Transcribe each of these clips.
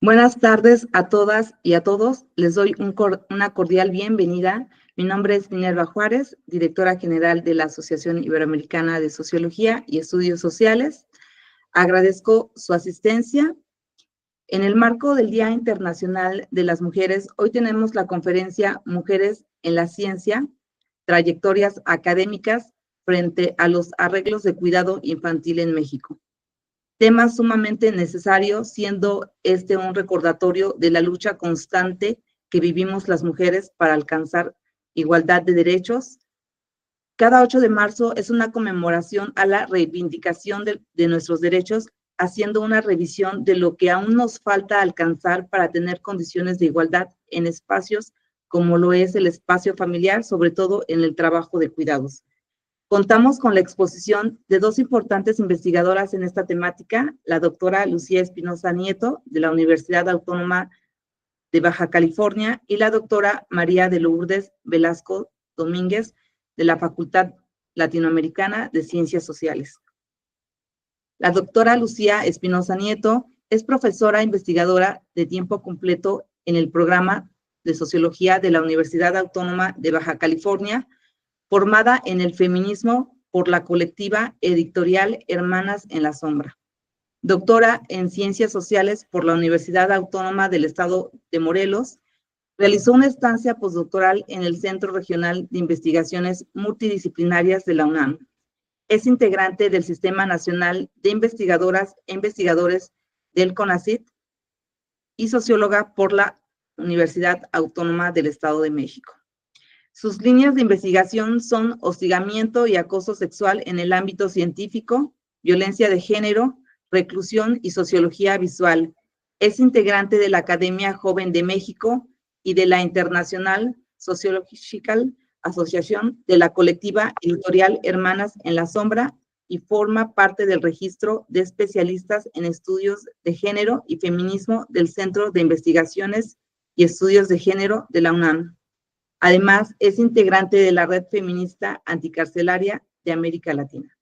Buenas tardes a todas y a todos. Les doy una cordial bienvenida. Mi nombre es Minerva Juárez, directora general de la Asociación Iberoamericana de Sociología y Estudios Sociales. Agradezco su asistencia. En el marco del Día Internacional de las Mujeres, hoy tenemos la conferencia Mujeres en la Ciencia, trayectorias académicas frente a los arreglos de cuidado infantil en México. Tema sumamente necesario, siendo este un recordatorio de la lucha constante que vivimos las mujeres para alcanzar igualdad de derechos. Cada 8 de marzo es una conmemoración a la reivindicación de nuestros derechos, haciendo una revisión de lo que aún nos falta alcanzar para tener condiciones de igualdad en espacios como lo es el espacio familiar, sobre todo en el trabajo de cuidados. Contamos con la exposición de dos importantes investigadoras en esta temática, la doctora Lucía Espinosa Nieto, de la Universidad Autónoma de Baja California, y la doctora María de Lourdes Velasco Domínguez, de la Facultad Latinoamericana de Ciencias Sociales. La doctora Lucía Espinosa Nieto es profesora investigadora de tiempo completo en el programa de Sociología de la Universidad Autónoma de Baja California, formada en el feminismo por la colectiva editorial Hermanas en la Sombra. Doctora en Ciencias Sociales por la Universidad Autónoma del Estado de Morelos, realizó una estancia postdoctoral en el Centro Regional de Investigaciones Multidisciplinarias de la UNAM. Es integrante del Sistema Nacional de Investigadoras e Investigadores del CONACYT y socióloga por la Universidad Autónoma del Estado de México. Sus líneas de investigación son hostigamiento y acoso sexual en el ámbito científico, violencia de género, reclusión y sociología visual. Es integrante de la Academia Joven de México y de la International Sociological Association de la colectiva editorial Hermanas en la Sombra y forma parte del registro de especialistas en estudios de género y feminismo del Centro de Investigaciones y Estudios de Género de la UNAM. Además, es integrante de la Red Feminista Anticarcelaria de América Latina.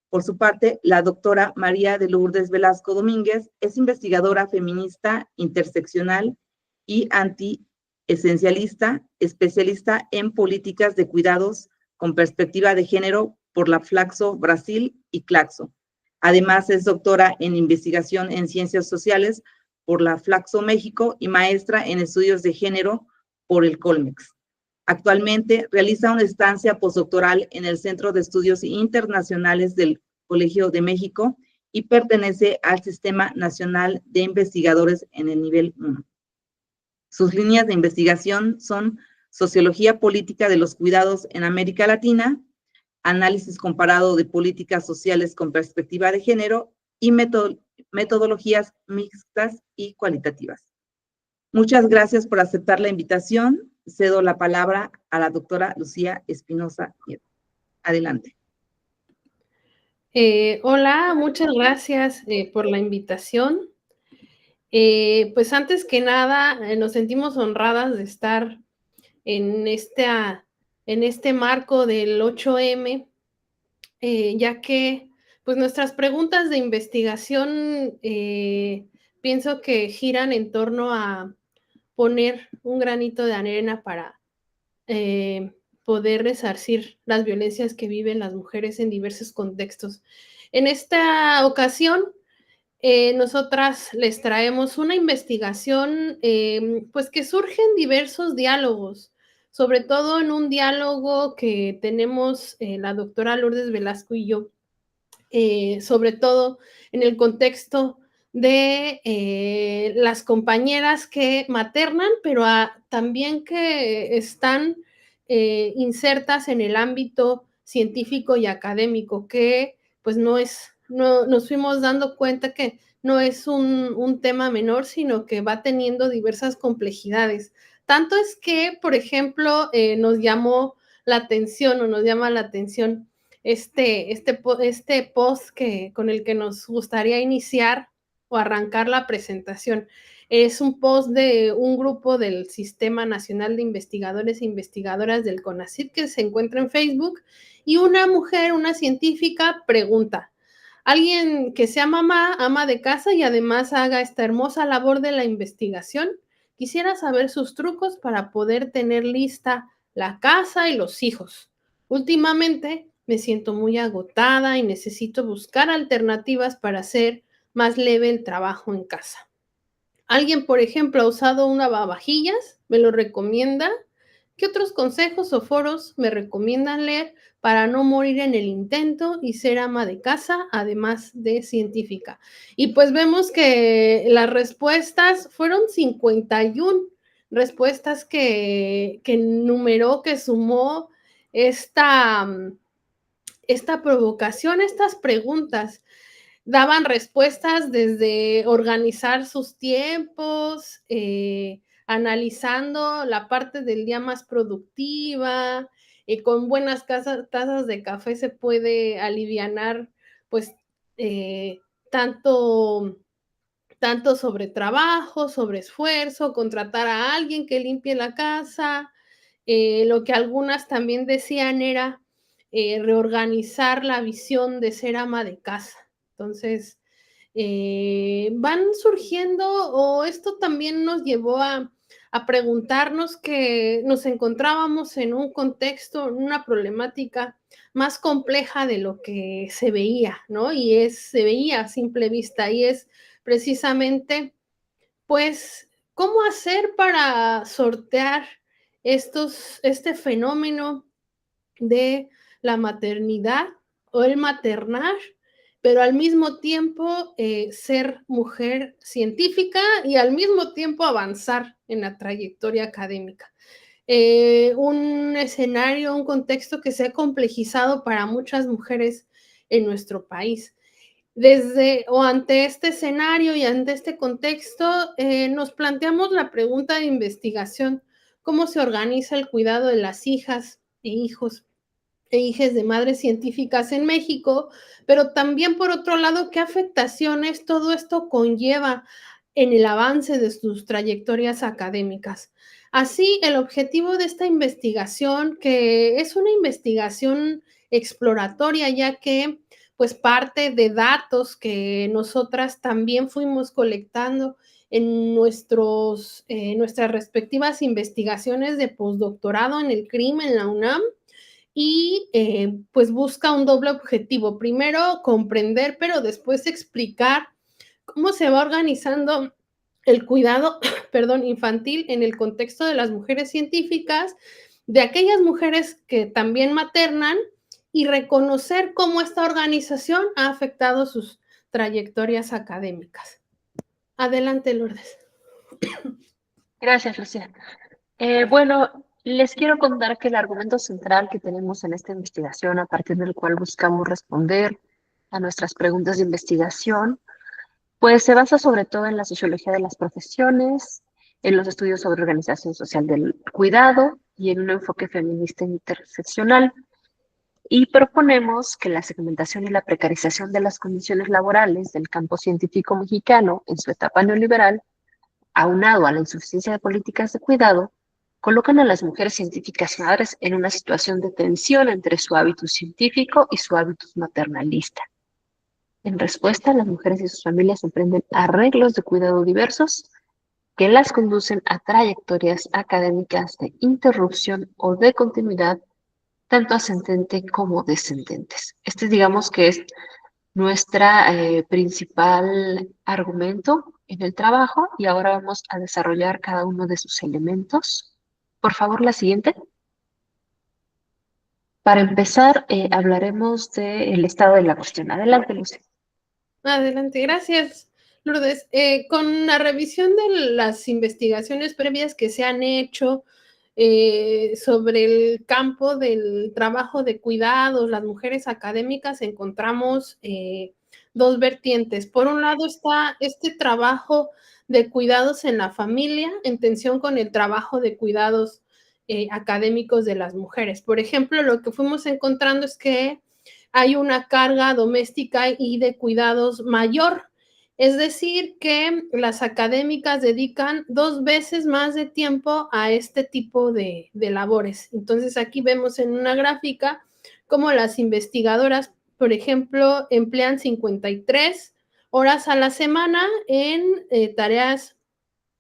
Por su parte, la doctora María de Lourdes Velasco Domínguez es investigadora feminista interseccional y antiesencialista, especialista en políticas de cuidados con perspectiva de género por la Flaxo Brasil y Claxo. Además, es doctora en investigación en ciencias sociales por la Flaxo México y maestra en estudios de género por el Colmex. Actualmente realiza una estancia postdoctoral en el Centro de Estudios Internacionales del Colegio de México y pertenece al Sistema Nacional de Investigadores en el nivel 1. Sus líneas de investigación son Sociología Política de los Cuidados en América Latina, Análisis Comparado de Políticas Sociales con Perspectiva de Género y Metodologías Mixtas y Cualitativas. Muchas gracias por aceptar la invitación. Cedo la palabra a la doctora Lucía Espinosa Nieto. Adelante. Hola, muchas gracias por la invitación. Pues antes que nada, nos sentimos honradas de estar en este marco del 8M, ya que pues nuestras preguntas de investigación pienso que giran en torno a poner un granito de arena para poder resarcir las violencias que viven las mujeres en diversos contextos. En esta ocasión, nosotras les traemos una investigación pues que surge en diversos diálogos, sobre todo en un diálogo que tenemos la doctora Lourdes Velasco y yo, sobre todo en el contexto de las compañeras que maternan, pero también que están insertas en el ámbito científico y académico, que pues no nos fuimos dando cuenta que no es un tema menor, sino que va teniendo diversas complejidades. Tanto es que, por ejemplo, nos llamó la atención o nos llama la atención este post con el que nos gustaría iniciar o arrancar la presentación. Es un post de un grupo del Sistema Nacional de Investigadores e Investigadoras del CONACYT que se encuentra en Facebook, y una mujer, una científica, pregunta: alguien que sea mamá, ama de casa y además haga esta hermosa labor de la investigación. Quisiera saber sus trucos para poder tener lista la casa y los hijos. Últimamente me siento muy agotada y necesito buscar alternativas para hacer más leve el trabajo en casa. Alguien, por ejemplo, ha usado un lavavajillas, me lo recomienda. ¿Qué otros consejos o foros me recomiendan leer para no morir en el intento y ser ama de casa, además de científica? Y pues vemos que las respuestas fueron 51 respuestas que numeró, que sumó esta, esta provocación, estas preguntas. Daban respuestas desde organizar sus tiempos, analizando la parte del día más productiva, con buenas tazas de café se puede alivianar, pues, eh, tanto, tanto sobre trabajo, sobre esfuerzo, contratar a alguien que limpie la casa. Lo que algunas también decían era reorganizar la visión de ser ama de casa. Entonces, van surgiendo, o esto también nos llevó a preguntarnos que nos encontrábamos en un contexto, en una problemática más compleja de lo que se veía, ¿no? Se veía a simple vista, y es precisamente, pues, ¿cómo hacer para sortear este fenómeno de la maternidad o el maternar, pero al mismo tiempo ser mujer científica y al mismo tiempo avanzar en la trayectoria académica? Un escenario, un contexto que se ha complejizado para muchas mujeres en nuestro país. Ante este escenario y ante este contexto, nos planteamos la pregunta de investigación: ¿cómo se organiza el cuidado de las hijas e hijos e hijes de madres científicas en México? Pero también, por otro lado, ¿qué afectaciones todo esto conlleva en el avance de sus trayectorias académicas? Así, el objetivo de esta investigación, que es una investigación exploratoria, ya que pues parte de datos que nosotras también fuimos colectando en nuestras respectivas investigaciones de postdoctorado en el CRIM, en la UNAM, y pues busca un doble objetivo. Primero, comprender, pero después explicar cómo se va organizando el cuidado, perdón, infantil en el contexto de las mujeres científicas, de aquellas mujeres que también maternan, y reconocer cómo esta organización ha afectado sus trayectorias académicas. Adelante, Lourdes. Gracias, Lucía. Bueno, les quiero contar que el argumento central que tenemos en esta investigación, a partir del cual buscamos responder a nuestras preguntas de investigación, pues se basa sobre todo en la sociología de las profesiones, en los estudios sobre organización social del cuidado y en un enfoque feminista interseccional. Y proponemos que la segmentación y la precarización de las condiciones laborales del campo científico mexicano en su etapa neoliberal, aunado a la insuficiencia de políticas de cuidado, colocan a las mujeres científicas madres en una situación de tensión entre su hábitus científico y su hábitus maternalista. En respuesta, las mujeres y sus familias emprenden arreglos de cuidado diversos que las conducen a trayectorias académicas de interrupción o de continuidad, tanto ascendente como descendentes. Este, digamos que es nuestra principal argumento en el trabajo, y ahora vamos a desarrollar cada uno de sus elementos. Por favor, la siguiente. Para empezar, hablaremos del estado de la cuestión. Adelante, Lucy. Adelante, gracias, Lourdes. Con la revisión de las investigaciones previas que se han hecho sobre el campo del trabajo de cuidados, las mujeres académicas, encontramos dos vertientes. Por un lado está este trabajo de cuidados en la familia, en tensión con el trabajo de cuidados académicos de las mujeres. Por ejemplo, lo que fuimos encontrando es que hay una carga doméstica y de cuidados mayor. Es decir, que las académicas dedican 2 veces más de tiempo a este tipo de labores. Entonces, aquí vemos en una gráfica cómo las investigadoras por ejemplo, emplean 53 horas a la semana en tareas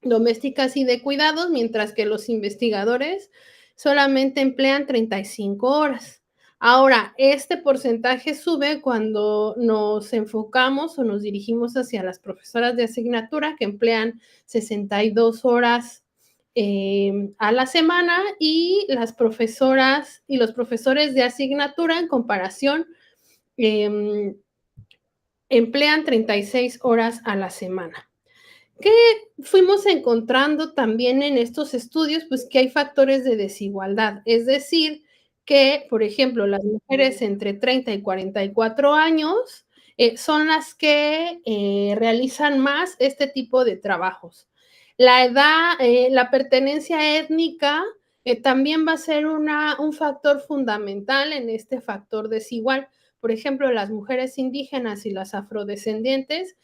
domésticas y de cuidados, mientras que los investigadores solamente emplean 35 horas. Ahora, este porcentaje sube cuando nos enfocamos o nos dirigimos hacia las profesoras de asignatura, que emplean 62 horas a la semana, y las profesoras y los profesores de asignatura, en comparación, emplean 36 horas a la semana. ¿Qué fuimos encontrando también en estos estudios? Pues que hay factores de desigualdad, es decir, que, por ejemplo, las mujeres entre 30 y 44 años son las que realizan más este tipo de trabajos. La edad, la pertenencia étnica también va a ser un factor fundamental en este factor desigual. Por ejemplo, las mujeres indígenas y las afrodescendientes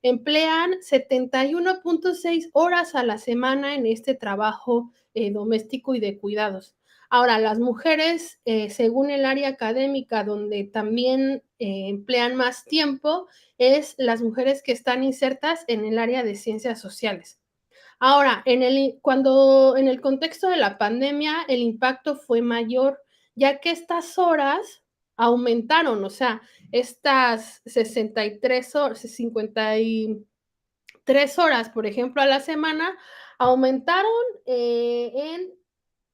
emplean 71.6 horas a la semana en este trabajo doméstico y de cuidados. Ahora, las mujeres, según el área académica, donde también emplean más tiempo, es las mujeres que están insertas en el área de ciencias sociales. Ahora, cuando en el contexto de la pandemia, el impacto fue mayor, ya que estas horas aumentaron, o sea, estas 63 horas, 53 horas, por ejemplo, a la semana, aumentaron en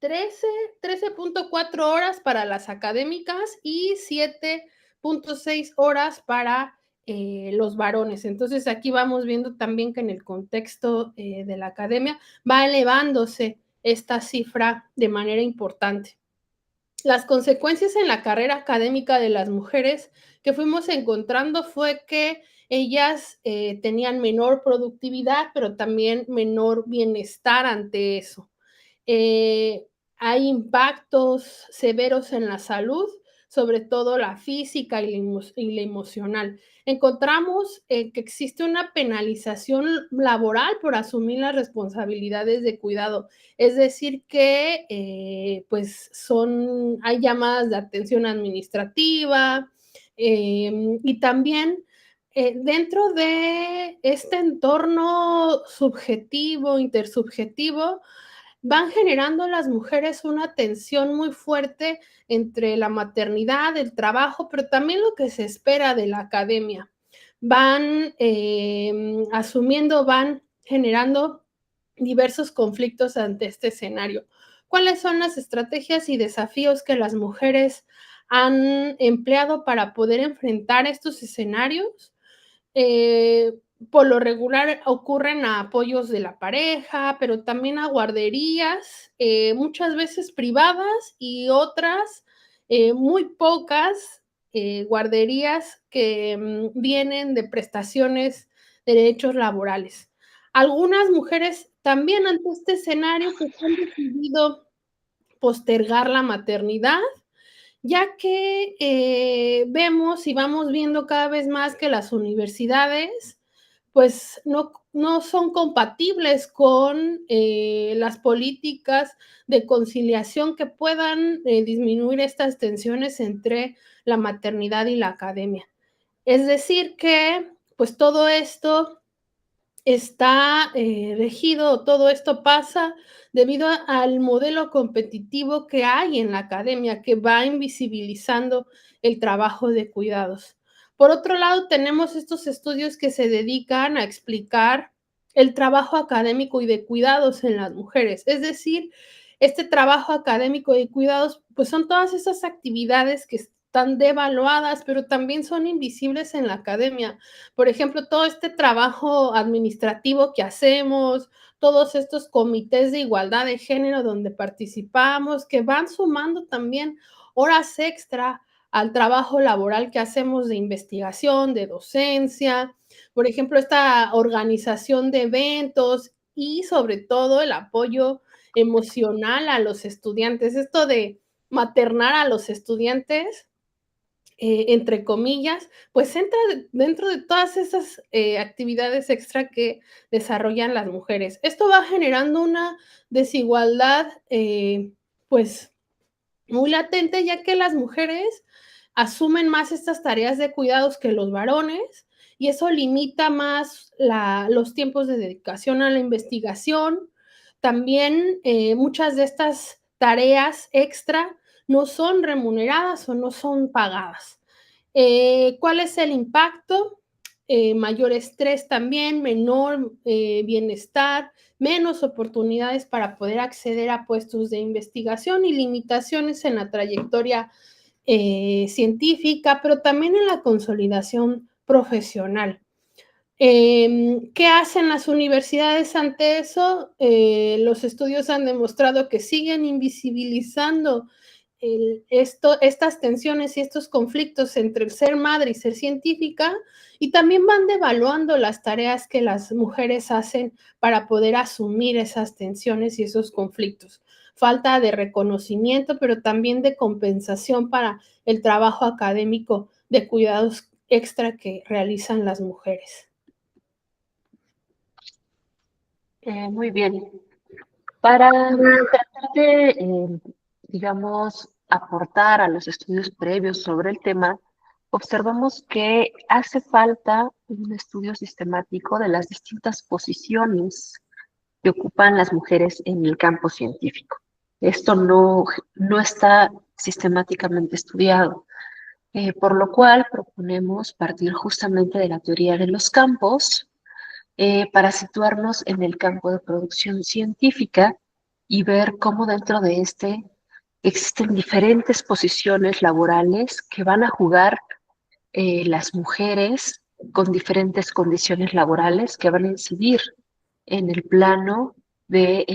13.4 horas para las académicas y 7.6 horas para los varones. Entonces, aquí vamos viendo también que en el contexto de la academia va elevándose esta cifra de manera importante. Las consecuencias en la carrera académica de las mujeres que fuimos encontrando fue que ellas tenían menor productividad, pero también menor bienestar ante eso. Hay impactos severos en la salud, sobre todo la física y la emocional. Encontramos que existe una penalización laboral por asumir las responsabilidades de cuidado, es decir, que pues hay llamadas de atención administrativa y también dentro de este entorno subjetivo, intersubjetivo, van generando las mujeres una tensión muy fuerte entre la maternidad, el trabajo, pero también lo que se espera de la academia. Van van generando diversos conflictos ante este escenario. ¿Cuáles son las estrategias y desafíos que las mujeres han empleado para poder enfrentar estos escenarios? Por lo regular ocurren a apoyos de la pareja, pero también a guarderías, muchas veces privadas y otras, muy pocas guarderías que vienen de prestaciones de derechos laborales. Algunas mujeres también ante este escenario pues, han decidido postergar la maternidad, ya que vemos y vamos viendo cada vez más que las universidades pues no son compatibles con las políticas de conciliación que puedan disminuir estas tensiones entre la maternidad y la academia. Es decir, que pues todo esto está regido, todo esto pasa debido al modelo competitivo que hay en la academia, que va invisibilizando el trabajo de cuidados. Por otro lado, tenemos estos estudios que se dedican a explicar el trabajo académico y de cuidados en las mujeres. Es decir, este trabajo académico de cuidados, pues son todas esas actividades que están devaluadas, pero también son invisibles en la academia. Por ejemplo, todo este trabajo administrativo que hacemos, todos estos comités de igualdad de género donde participamos, que van sumando también horas extra al trabajo laboral que hacemos de investigación, de docencia, por ejemplo, esta organización de eventos y sobre todo el apoyo emocional a los estudiantes. Esto de maternar a los estudiantes entre comillas, pues entra dentro de todas esas actividades extra que desarrollan las mujeres. Esto va generando una desigualdad, pues, muy latente, ya que las mujeres asumen más estas tareas de cuidados que los varones y eso limita más los tiempos de dedicación a la investigación. También muchas de estas tareas extra no son remuneradas o no son pagadas. ¿Cuál es el impacto? Mayor estrés también, menor bienestar, menos oportunidades para poder acceder a puestos de investigación y limitaciones en la trayectoria científica, pero también en la consolidación profesional. ¿Qué hacen las universidades ante eso? Los estudios han demostrado que siguen invisibilizando estas tensiones y estos conflictos entre el ser madre y ser científica, y también van devaluando las tareas que las mujeres hacen para poder asumir esas tensiones y esos conflictos. Falta de reconocimiento, pero también de compensación para el trabajo académico de cuidados extra que realizan las mujeres. Muy bien. Para tratar de, digamos, aportar a los estudios previos sobre el tema, observamos que hace falta un estudio sistemático de las distintas posiciones que ocupan las mujeres en el campo científico. Esto no está sistemáticamente estudiado, por lo cual proponemos partir justamente de la teoría de los campos para situarnos en el campo de producción científica y ver cómo dentro de este existen diferentes posiciones laborales que van a jugar las mujeres con diferentes condiciones laborales que van a incidir en el plano de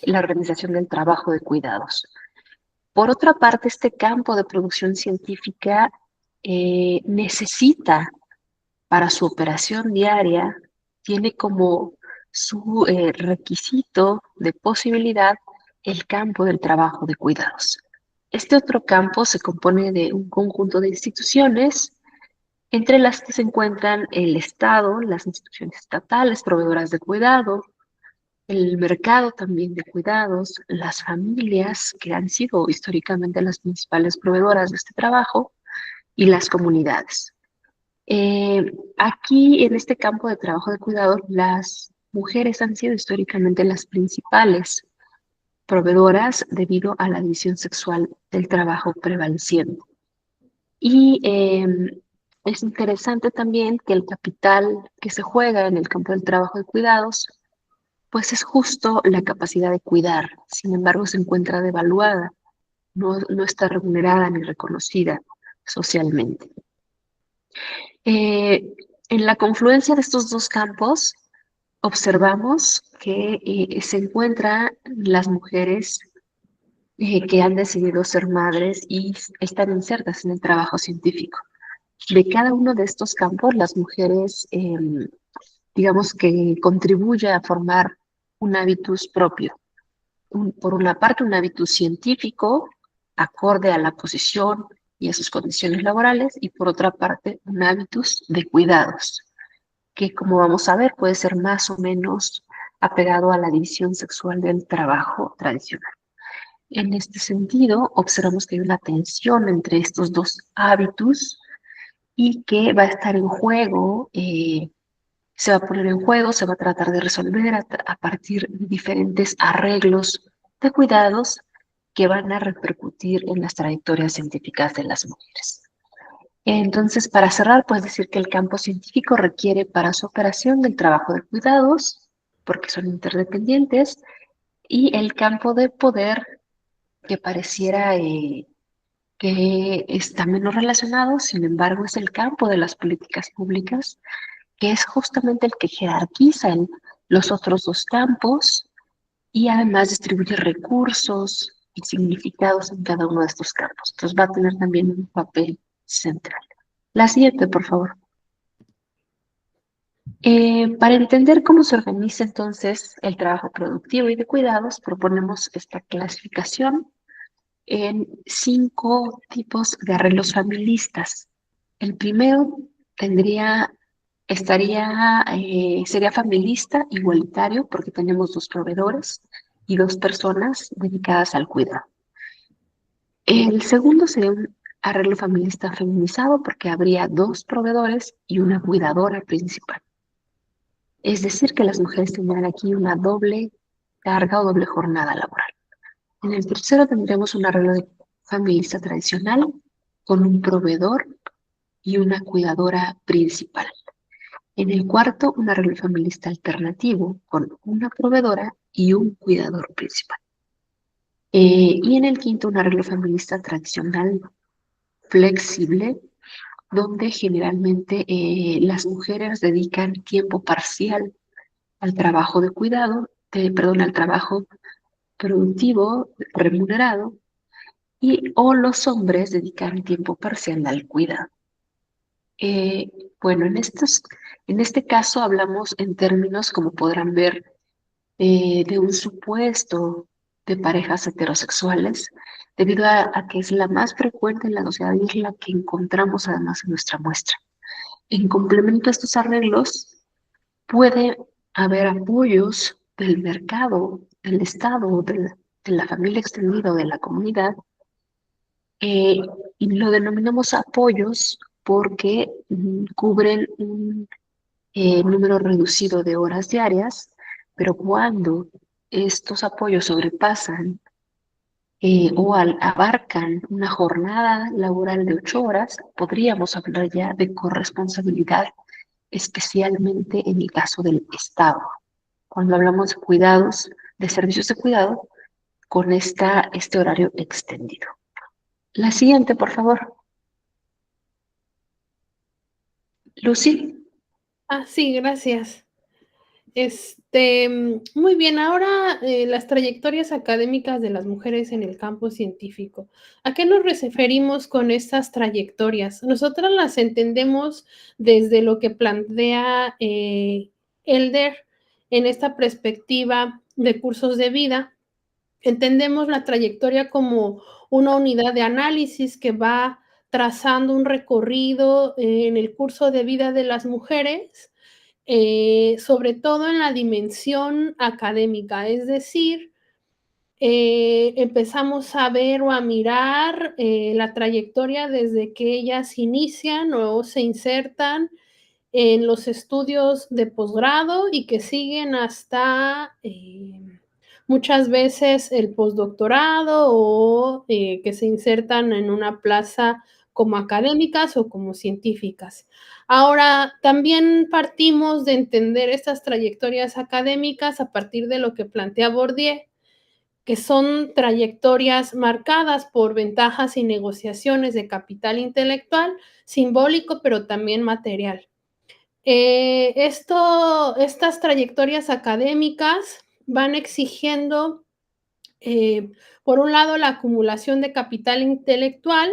la organización del trabajo de cuidados. Por otra parte, este campo de producción científica necesita para su operación diaria, tiene como su requisito de posibilidad el campo del trabajo de cuidados. Este otro campo se compone de un conjunto de instituciones, entre las que se encuentran el Estado, las instituciones estatales, proveedoras de cuidado, el mercado también de cuidados, las familias, que han sido históricamente las principales proveedoras de este trabajo, y las comunidades. Aquí, en este campo de trabajo de cuidado, las mujeres han sido históricamente las principales proveedoras debido a la división sexual del trabajo prevaleciente. Y es interesante también que el capital que se juega en el campo del trabajo de cuidados, pues es justo la capacidad de cuidar. Sin embargo, se encuentra devaluada, no está remunerada ni reconocida socialmente. En la confluencia de estos dos campos, observamos que se encuentran las mujeres que han decidido ser madres y están insertas en el trabajo científico. De cada uno de estos campos, las mujeres, digamos que contribuye a formar un hábitus propio. Por una parte, un hábitus científico, acorde a la posición y a sus condiciones laborales, y por otra parte, un hábitus de cuidados, que como vamos a ver puede ser más o menos apegado a la división sexual del trabajo tradicional. En este sentido, observamos que hay una tensión entre estos dos hábitos y que va a estar en juego, se va a poner en juego, se va a tratar de resolver a partir de diferentes arreglos de cuidados que van a repercutir en las trayectorias científicas de las mujeres. Entonces, para cerrar, puedes decir que el campo científico requiere para su operación del trabajo de cuidados, porque son interdependientes, y el campo de poder, que pareciera que está menos relacionado, sin embargo, es el campo de las políticas públicas, que es justamente el que jerarquiza los otros dos campos y además distribuye recursos y significados en cada uno de estos campos. Entonces va a tener también un papel central. La siguiente, por favor. Para entender cómo se organiza entonces el trabajo productivo y de cuidados, proponemos esta clasificación en 5 tipos de arreglos familistas. El primero sería familista igualitario, porque tenemos 2 proveedores y 2 personas dedicadas al cuidado. El segundo sería un arreglo familista feminizado porque habría 2 proveedores y una cuidadora principal. Es decir, que las mujeres tendrán aquí una doble carga o doble jornada laboral. En el tercero tendremos un arreglo familista tradicional con un proveedor y una cuidadora principal. En el cuarto, un arreglo familista alternativo con una proveedora y un cuidador principal. Y en el quinto, un arreglo feminista tradicional flexible, donde generalmente las mujeres dedican tiempo parcial al trabajo de cuidado, al trabajo productivo remunerado, o los hombres dedican tiempo parcial al cuidado. Eh, bueno, en este caso hablamos en términos, como podrán ver, de un supuesto de parejas heterosexuales, debido a que es la más frecuente en la sociedad y es la que encontramos además en nuestra muestra. En complemento a estos arreglos, puede haber apoyos del mercado, del Estado, de la familia extendida o de la comunidad, eh, y lo denominamos apoyos porque cubren un número reducido de horas diarias, pero cuando estos apoyos sobrepasan o abarcan una jornada laboral de 8 horas, podríamos hablar ya de corresponsabilidad, especialmente en el caso del Estado. Cuando hablamos de cuidados, de servicios de cuidado, con este horario extendido. La siguiente, por favor. Lucy. Sí, gracias. Muy bien, ahora las trayectorias académicas de las mujeres en el campo científico. ¿A qué nos referimos con estas trayectorias? Nosotras las entendemos desde lo que plantea Elder en esta perspectiva de cursos de vida. Entendemos la trayectoria como una unidad de análisis que va trazando un recorrido en el curso de vida de las mujeres, sobre todo en la dimensión académica, es decir, empezamos a ver o a mirar la trayectoria desde que ellas inician o se insertan en los estudios de posgrado y que siguen hasta muchas veces el postdoctorado o que se insertan en una plaza como académicas o como científicas. Ahora, también partimos de entender estas trayectorias académicas a partir de lo que plantea Bourdieu, que son trayectorias marcadas por ventajas y negociaciones de capital intelectual, simbólico, pero también material. Estas trayectorias académicas van exigiendo, por un lado, la acumulación de capital intelectual,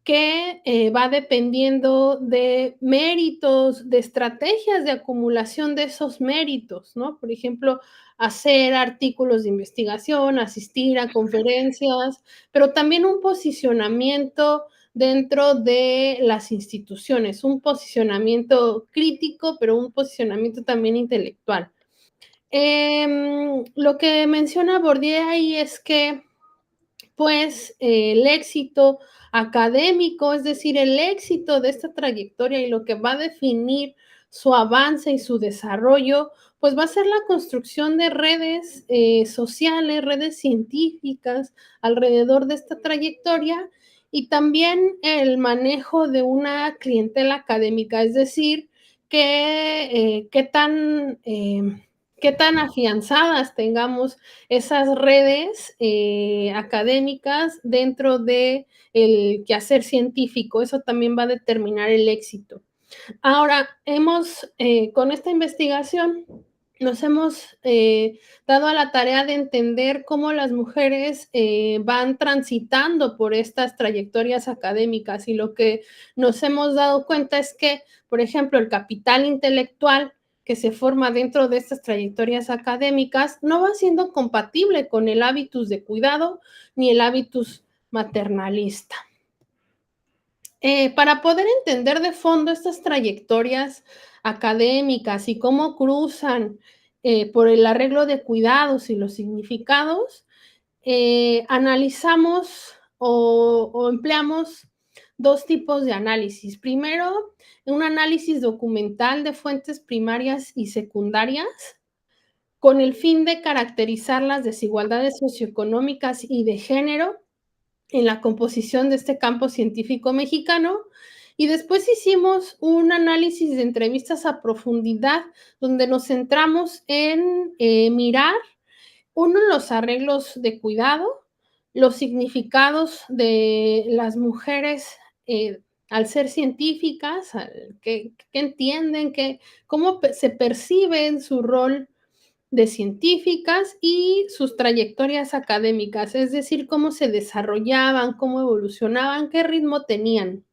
que va dependiendo de méritos, de estrategias de acumulación de esos méritos, ¿no? Por ejemplo, hacer artículos de investigación, asistir a conferencias, pero también un posicionamiento dentro de las instituciones, un posicionamiento crítico, pero un posicionamiento también intelectual. Lo que menciona Bourdieu ahí es que pues el éxito académico, es decir, el éxito de esta trayectoria y lo que va a definir su avance y su desarrollo, pues va a ser la construcción de redes sociales, redes científicas alrededor de esta trayectoria y también el manejo de una clientela académica, es decir, qué tan afianzadas tengamos esas redes académicas dentro del quehacer científico. Eso también va a determinar el éxito. Ahora, con esta investigación, nos hemos dado a la tarea de entender cómo las mujeres van transitando por estas trayectorias académicas y lo que nos hemos dado cuenta es que, por ejemplo, el capital intelectual que se forma dentro de estas trayectorias académicas no va siendo compatible con el hábitus de cuidado ni el hábitus maternalista. Para poder entender de fondo estas trayectorias académicas y cómo cruzan por el arreglo de cuidados y los significados, analizamos o empleamos dos tipos de análisis. Primero, un análisis documental de fuentes primarias y secundarias, con el fin de caracterizar las desigualdades socioeconómicas y de género en la composición de este campo científico mexicano. Y después hicimos un análisis de entrevistas a profundidad, donde nos centramos en mirar, uno, los arreglos de cuidado, los significados de las mujeres al ser científicas, que entienden, cómo se percibe en su rol de científicas y sus trayectorias académicas, es decir, cómo se desarrollaban, cómo evolucionaban, qué ritmo tenían.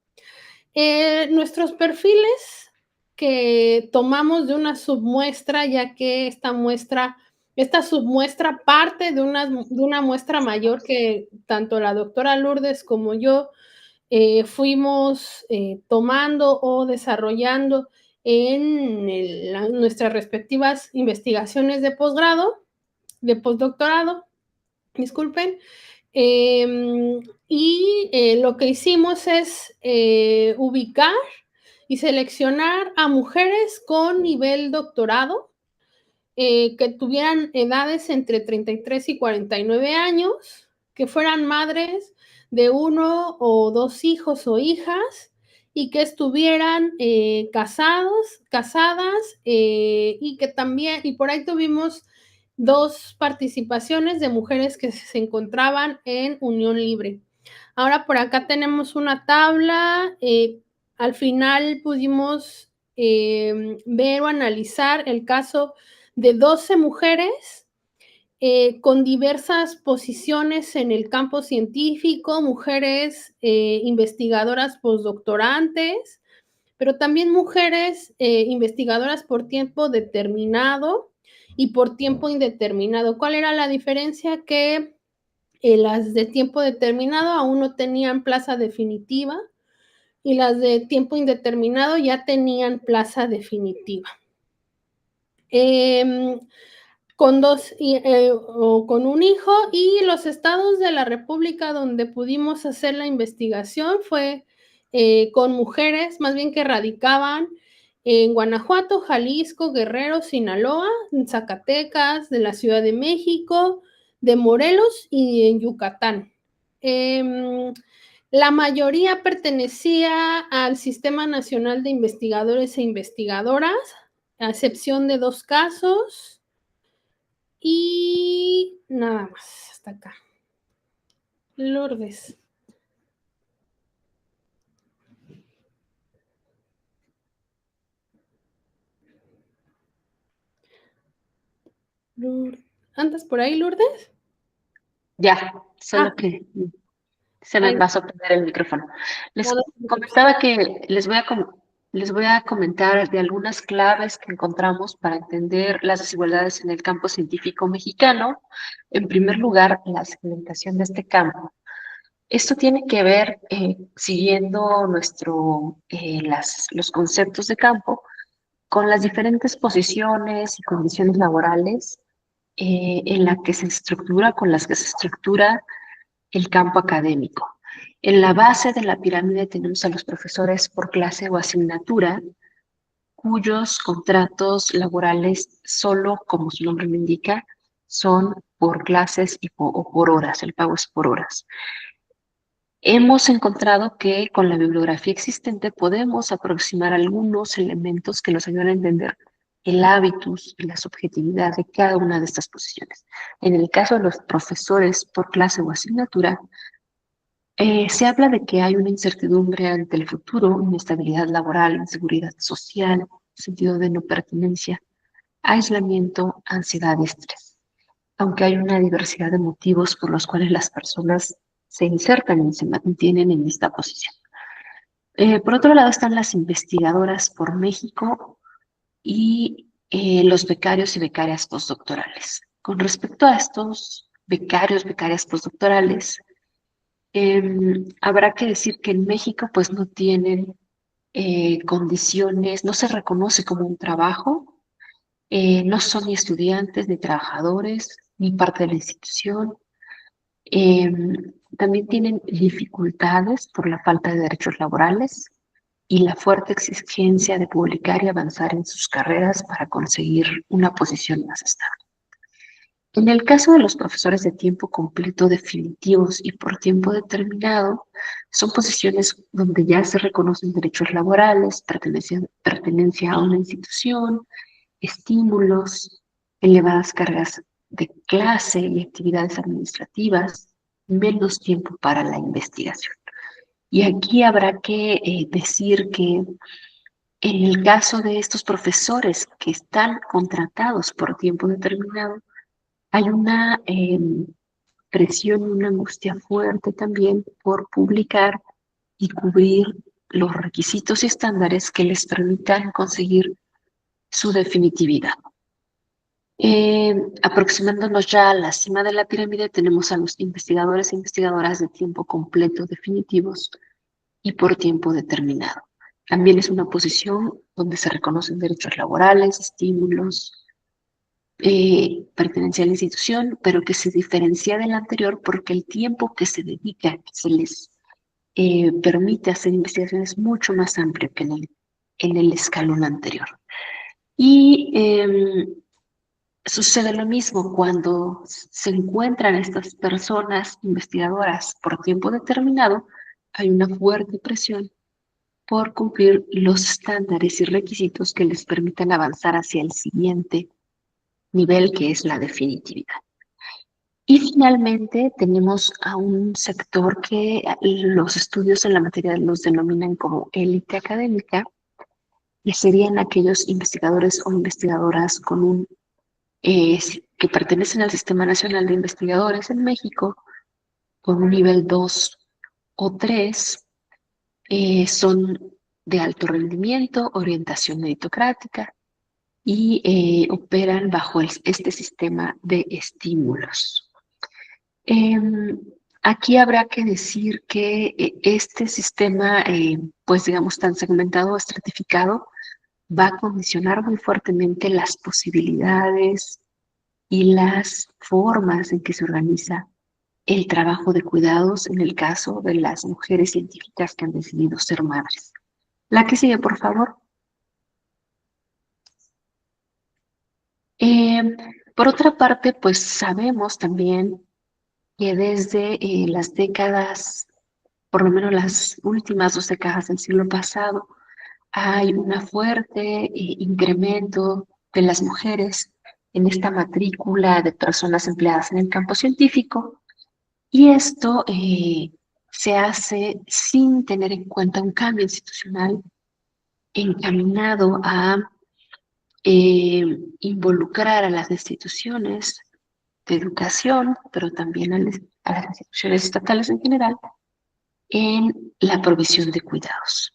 Nuestros perfiles que tomamos de una submuestra, ya que esta submuestra parte de una muestra mayor que tanto la doctora Lourdes como yo fuimos tomando o desarrollando en nuestras respectivas investigaciones de posgrado, de postdoctorado, disculpen. Lo que hicimos es ubicar y seleccionar a mujeres con nivel doctorado que tuvieran edades entre 33 y 49 años, que fueran madres de uno o dos hijos o hijas y que estuvieran casadas y que también, y por ahí tuvimos dos participaciones de mujeres que se encontraban en unión libre. Ahora por acá tenemos una tabla. Al final pudimos ver o analizar el caso de 12 mujeres con diversas posiciones en el campo científico, mujeres investigadoras postdoctorantes, pero también mujeres investigadoras por tiempo determinado y por tiempo indeterminado. ¿Cuál era la diferencia? Que las de tiempo determinado aún no tenían plaza definitiva y las de tiempo indeterminado ya tenían plaza definitiva. Con dos o con un hijo, y los estados de la República donde pudimos hacer la investigación fue con mujeres más bien que radicaban en Guanajuato, Jalisco, Guerrero, Sinaloa, en Zacatecas, de la Ciudad de México, de Morelos y en Yucatán. La mayoría pertenecía al Sistema Nacional de Investigadores e Investigadoras, a excepción de dos casos. Y nada más, hasta acá. Lourdes. ¿Andas por ahí, Lourdes? Ya, solo que se me pasó a prender el micrófono. Les comentaba que les voy a comentar de algunas claves que encontramos para entender las desigualdades en el campo científico mexicano. En primer lugar, la segmentación de este campo. Esto tiene que ver, siguiendo los conceptos de campo, con las diferentes posiciones y condiciones laborales con las que se estructura el campo académico. En la base de la pirámide tenemos a los profesores por clase o asignatura, cuyos contratos laborales solo, como su nombre lo indica, son por clases o por horas, el pago es por horas. Hemos encontrado que con la bibliografía existente podemos aproximar algunos elementos que nos ayudan a entender el hábitus y la subjetividad de cada una de estas posiciones. En el caso de los profesores por clase o asignatura, se habla de que hay una incertidumbre ante el futuro, inestabilidad laboral, inseguridad social, sentido de no pertenencia, aislamiento, ansiedad y estrés. Aunque hay una diversidad de motivos por los cuales las personas se insertan y se mantienen en esta posición. Por otro lado están las investigadoras por México y los becarios y becarias postdoctorales. Con respecto a estos becarias postdoctorales, habrá que decir que en México pues no tienen condiciones, no se reconoce como un trabajo, no son ni estudiantes, ni trabajadores, ni parte de la institución. también tienen dificultades por la falta de derechos laborales y la fuerte exigencia de publicar y avanzar en sus carreras para conseguir una posición más estable. En el caso de los profesores de tiempo completo definitivos y por tiempo determinado, son posiciones donde ya se reconocen derechos laborales, pertenencia a una institución, estímulos, elevadas cargas de clase y actividades administrativas, menos tiempo para la investigación. Y aquí habrá que decir que en el caso de estos profesores que están contratados por tiempo determinado, hay una presión y una angustia fuerte también por publicar y cubrir los requisitos y estándares que les permitan conseguir su definitividad. Aproximándonos ya a la cima de la pirámide, tenemos a los investigadores e investigadoras de tiempo completo definitivos y por tiempo determinado. También es una posición donde se reconocen derechos laborales, estímulos, pertenencia a la institución, pero que se diferencia del anterior porque el tiempo que se dedica, que se les permite hacer investigaciones mucho más amplio que en el escalón anterior. Y sucede lo mismo cuando se encuentran estas personas investigadoras por tiempo determinado, hay una fuerte presión por cumplir los estándares y requisitos que les permitan avanzar hacia el siguiente nivel, que es la definitividad. Y finalmente tenemos a un sector que los estudios en la materia los denominan como élite académica, que serían aquellos investigadores o investigadoras con un que pertenecen al Sistema Nacional de Investigadores en México, con un nivel 2 o 3, son de alto rendimiento, orientación meritocrática y operan bajo este sistema de estímulos. Aquí habrá que decir que este sistema, pues digamos, tan segmentado o estratificado, va a condicionar muy fuertemente las posibilidades y las formas en que se organiza el trabajo de cuidados en el caso de las mujeres científicas que han decidido ser madres. La que sigue, por favor. Por otra parte, pues sabemos también que desde las décadas, por lo menos las últimas 2 décadas del siglo pasado, hay un fuerte incremento de las mujeres en esta matrícula de personas empleadas en el campo científico, y esto se hace sin tener en cuenta un cambio institucional encaminado a involucrar a las instituciones de educación, pero también a las instituciones estatales en general, en la provisión de cuidados.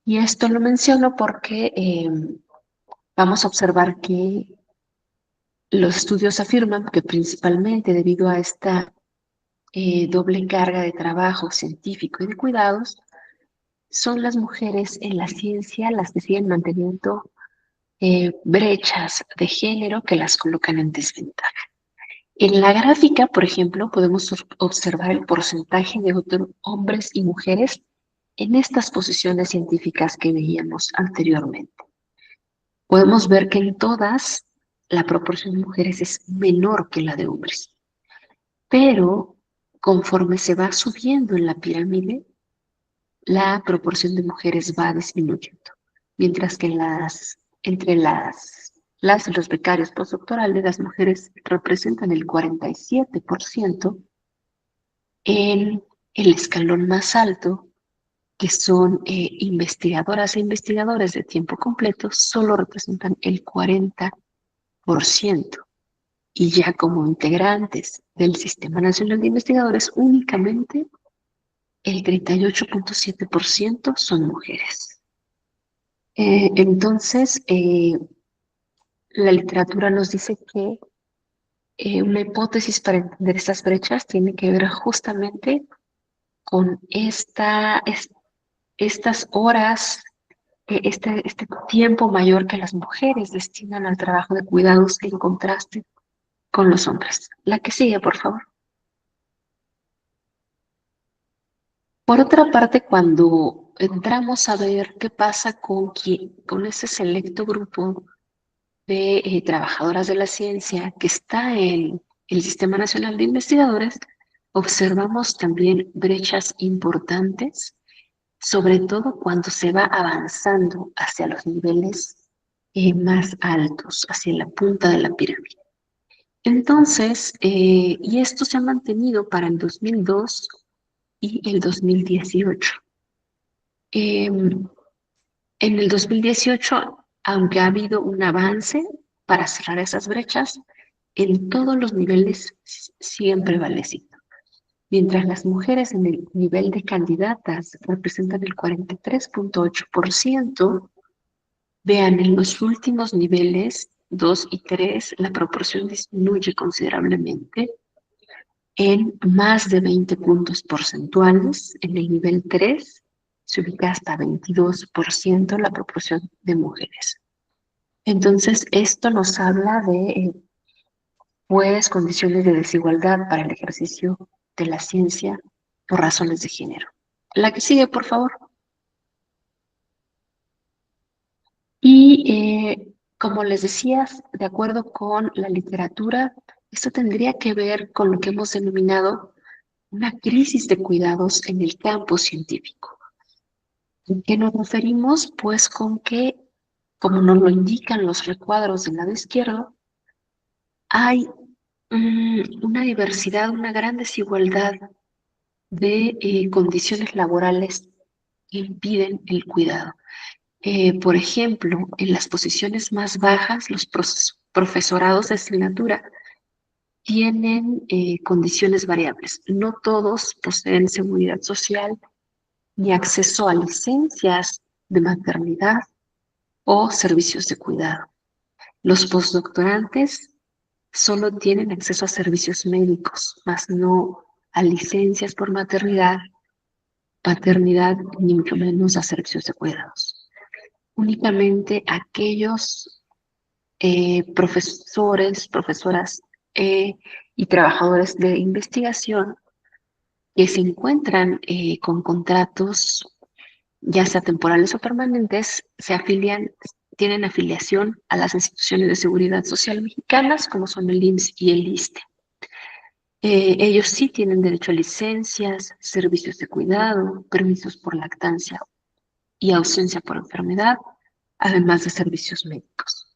Y esto lo menciono porque vamos a observar que los estudios afirman que principalmente debido a esta doble carga de trabajo científico y de cuidados, son las mujeres en la ciencia las que siguen manteniendo brechas de género que las colocan en desventaja. En la gráfica, por ejemplo, podemos observar el porcentaje de hombres y mujeres en estas posiciones científicas que veíamos anteriormente. Podemos ver que en todas la proporción de mujeres es menor que la de hombres, pero conforme se va subiendo en la pirámide, la proporción de mujeres va disminuyendo, mientras que entre las y los becarios postdoctorales, las mujeres representan el 47%, en el escalón más alto, que son investigadoras e investigadores de tiempo completo, solo representan el 40%. Y ya como integrantes del Sistema Nacional de Investigadores, únicamente el 38.7% son mujeres. Entonces, la literatura nos dice que una hipótesis para entender estas brechas tiene que ver justamente con estas horas, este tiempo mayor que las mujeres destinan al trabajo de cuidados en contraste con los hombres. La que sigue, por favor. Por otra parte, cuando entramos a ver qué pasa con ese selecto grupo de trabajadoras de la ciencia que está en el Sistema Nacional de Investigadores, observamos también brechas importantes, sobre todo cuando se va avanzando hacia los niveles más altos, hacia la punta de la pirámide. Entonces, y esto se ha mantenido para el 2002 y el 2018. En el 2018, aunque ha habido un avance para cerrar esas brechas, en todos los niveles sigue prevaleciendo. Mientras las mujeres en el nivel de candidatas representan el 43.8%, vean, en los últimos niveles 2 y 3, la proporción disminuye considerablemente en más de 20 puntos porcentuales. En el nivel 3 se ubica hasta 22% la proporción de mujeres. Entonces, esto nos habla de pues condiciones de desigualdad para el ejercicio de la ciencia por razones de género. La que sigue, por favor. Y como les decía, de acuerdo con la literatura, esto tendría que ver con lo que hemos denominado una crisis de cuidados en el campo científico. ¿En qué nos referimos? Pues con que, como nos lo indican los recuadros del lado izquierdo, hay una diversidad, una gran desigualdad de condiciones laborales que impiden el cuidado. Por ejemplo, en las posiciones más bajas, los profesorados de asignatura tienen condiciones variables. No todos poseen seguridad social ni acceso a licencias de maternidad o servicios de cuidado. Los postdoctorantes solo tienen acceso a servicios médicos, más no a licencias por maternidad, paternidad, ni mucho menos a servicios de cuidados. Únicamente aquellos profesores, profesoras y trabajadores de investigación que se encuentran con contratos, ya sea temporales o permanentes, tienen afiliación a las instituciones de seguridad social mexicanas, como son el IMSS y el ISSSTE. Ellos sí tienen derecho a licencias, servicios de cuidado, permisos por lactancia y ausencia por enfermedad, además de servicios médicos.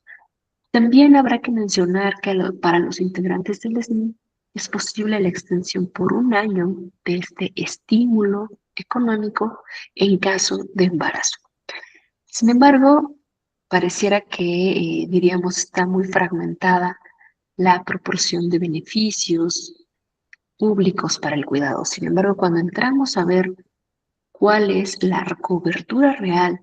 También habrá que mencionar que para los integrantes del SNI es posible la extensión por 1 año de este estímulo económico en caso de embarazo. Sin embargo, pareciera que, diríamos, está muy fragmentada la proporción de beneficios públicos para el cuidado. Sin embargo, cuando entramos a ver cuál es la cobertura real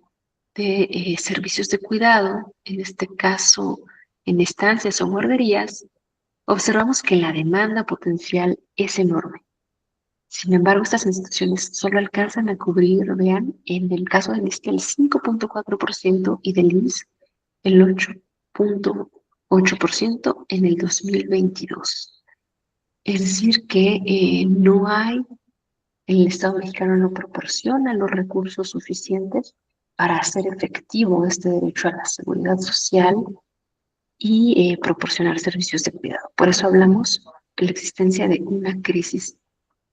de servicios de cuidado, en este caso en estancias o guarderías, observamos que la demanda potencial es enorme. Sin embargo, estas instituciones solo alcanzan a cubrir, vean, en el caso del ISSSTE el 5.4% y del IMSS el 8.8% en el 2022. Es decir, que no hay, el Estado mexicano no proporciona los recursos suficientes para hacer efectivo este derecho a la seguridad social y proporcionar servicios de cuidado. Por eso hablamos de la existencia de una crisis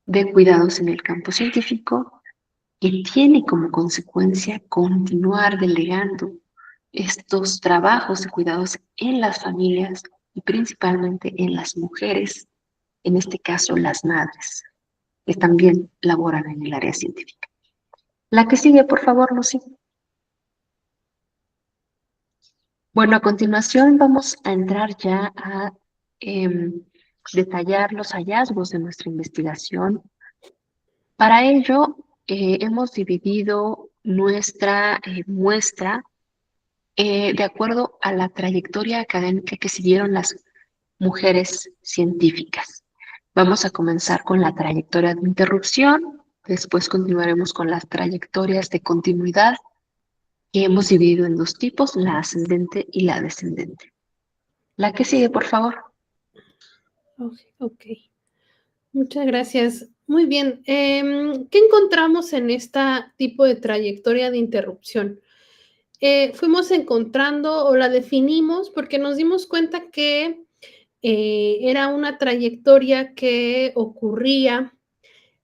de cuidados en el campo científico que tiene como consecuencia continuar delegando estos trabajos de cuidados en las familias y principalmente en las mujeres, en este caso las madres, que también laboran en el área científica. La que sigue, por favor, Lucy. Bueno, a continuación vamos a entrar ya a detallar los hallazgos de nuestra investigación. Para ello, hemos dividido nuestra muestra de acuerdo a la trayectoria académica que siguieron las mujeres científicas. Vamos a comenzar con la trayectoria de interrupción, después continuaremos con las trayectorias de continuidad, que hemos dividido en 2 tipos, la ascendente y la descendente. La que sigue, por favor. Ok. Muchas gracias. Muy bien. ¿Qué encontramos en este tipo de trayectoria de interrupción? Fuimos encontrando o la definimos porque nos dimos cuenta que era una trayectoria que ocurría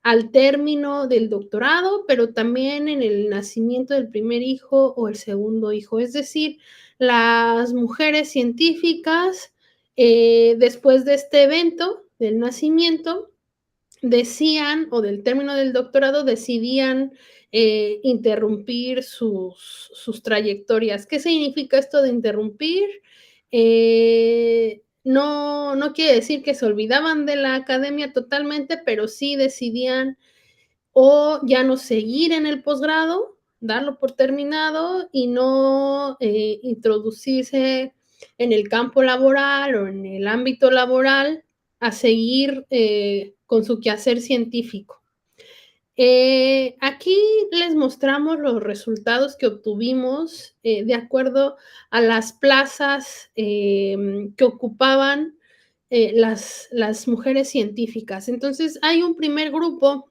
al término del doctorado, pero también en el nacimiento del primer hijo o el segundo hijo. Es decir, las mujeres científicas, después de este evento del nacimiento, decían, o del término del doctorado, decidían interrumpir sus trayectorias. ¿Qué significa esto de interrumpir? No quiere decir que se olvidaban de la academia totalmente, pero sí decidían o ya no seguir en el posgrado, darlo por terminado y no introducirse en el campo laboral o en el ámbito laboral a seguir con su quehacer científico. Aquí les mostramos los resultados que obtuvimos de acuerdo a las plazas que ocupaban las mujeres científicas. Entonces, hay un primer grupo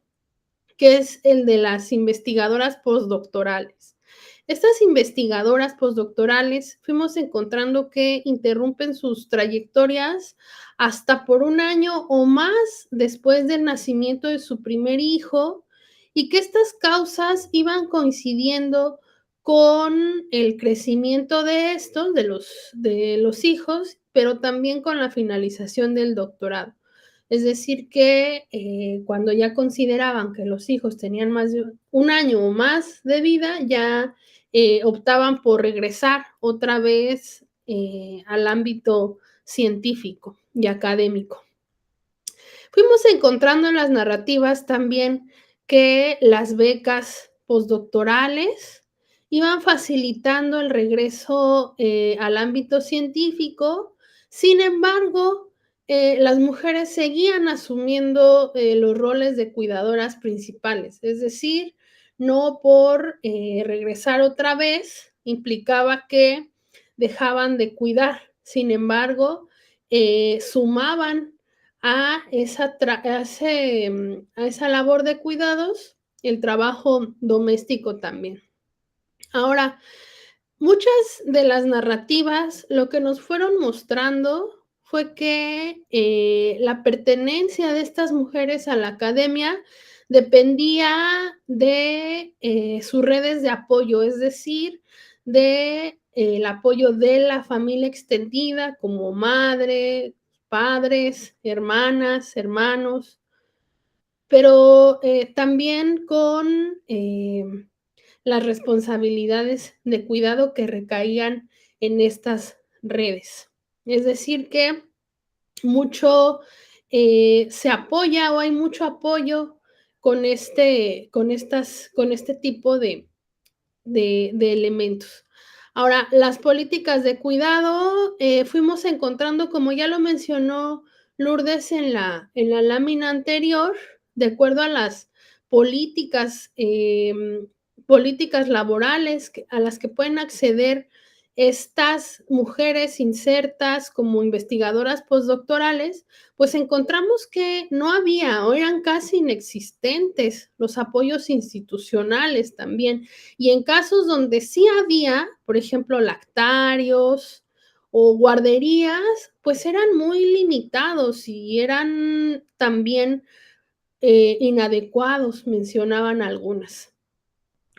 que es el de las investigadoras postdoctorales. Estas investigadoras postdoctorales fuimos encontrando que interrumpen sus trayectorias hasta por un año o más después del nacimiento de su primer hijo y que estas causas iban coincidiendo con el crecimiento de estos, de los hijos, pero también con la finalización del doctorado. Es decir, que cuando ya consideraban que los hijos tenían más de un año o más de vida, ya optaban por regresar otra vez al ámbito científico y académico. Fuimos encontrando en las narrativas también que las becas postdoctorales iban facilitando el regreso al ámbito científico. Sin embargo, las mujeres seguían asumiendo los roles de cuidadoras principales, es decir, no por regresar otra vez implicaba que dejaban de cuidar. Sin embargo, sumaban a esa labor de cuidados el trabajo doméstico también. Ahora, muchas de las narrativas lo que nos fueron mostrando fue que la pertenencia de estas mujeres a la academia dependía de sus redes de apoyo, es decir, de el apoyo de la familia extendida como madre, padres, hermanas, hermanos, pero también con las responsabilidades de cuidado que recaían en estas redes. Es decir, que mucho se apoya o hay mucho apoyo con este tipo de elementos. Ahora, las políticas de cuidado, fuimos encontrando, como ya lo mencionó Lourdes en la lámina anterior, de acuerdo a las políticas, políticas laborales a las que pueden acceder estas mujeres insertas como investigadoras postdoctorales, pues encontramos que no había o eran casi inexistentes los apoyos institucionales también. Y en casos donde sí había, por ejemplo, lactarios o guarderías, pues eran muy limitados y eran también inadecuados, mencionaban algunas.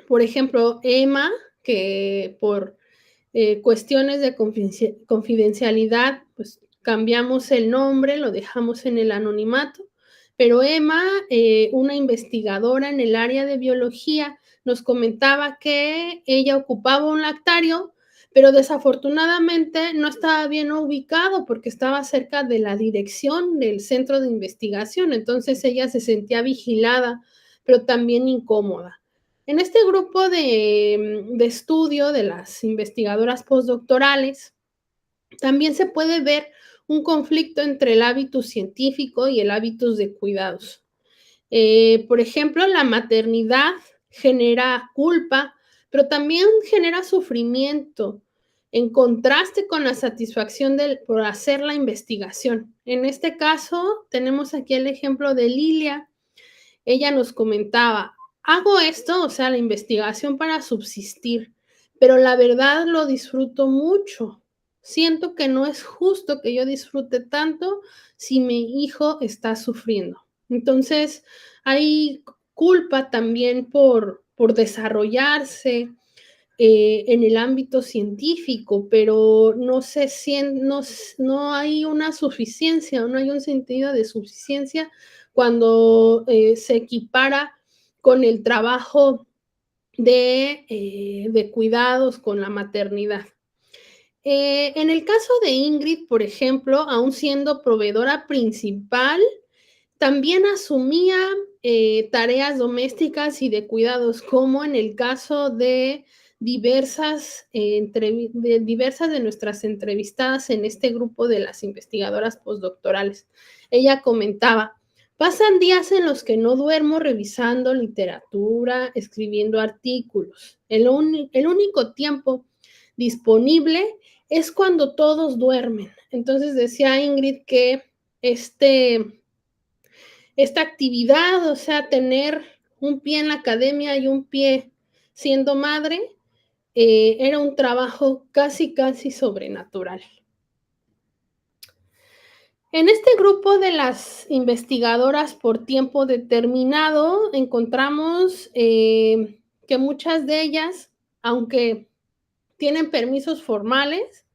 Por ejemplo, Emma, que por cuestiones de confidencialidad, pues cambiamos el nombre, lo dejamos en el anonimato, pero Emma, una investigadora en el área de biología, nos comentaba que ella ocupaba un lactario, pero desafortunadamente no estaba bien ubicado porque estaba cerca de la dirección del centro de investigación, entonces ella se sentía vigilada, pero también incómoda. En este grupo de estudio de las investigadoras postdoctorales, también se puede ver un conflicto entre el hábitus científico y el hábitus de cuidados. Por ejemplo, la maternidad genera culpa, pero también genera sufrimiento, en contraste con la satisfacción por hacer la investigación. En este caso, tenemos aquí el ejemplo de Lilia. ella nos comentaba, hago esto, o sea, la investigación para subsistir, pero la verdad lo disfruto mucho. Siento que no es justo que yo disfrute tanto si mi hijo está sufriendo. Entonces, hay culpa también por desarrollarse en el ámbito científico, pero no hay una suficiencia, no hay un sentido de suficiencia cuando se equipara con el trabajo de cuidados, con la maternidad. En el caso de Ingrid, por ejemplo, aún siendo proveedora principal, también asumía tareas domésticas y de cuidados, como en el caso de diversas de nuestras entrevistadas en este grupo de las investigadoras postdoctorales. Ella comentaba, pasan días en los que no duermo revisando literatura, escribiendo artículos. El único tiempo disponible es cuando todos duermen. Entonces decía Ingrid que esta actividad, o sea, tener un pie en la academia y un pie siendo madre, era un trabajo casi sobrenatural. En este grupo de las investigadoras por tiempo determinado, encontramos que muchas de ellas, aunque tienen permisos formales,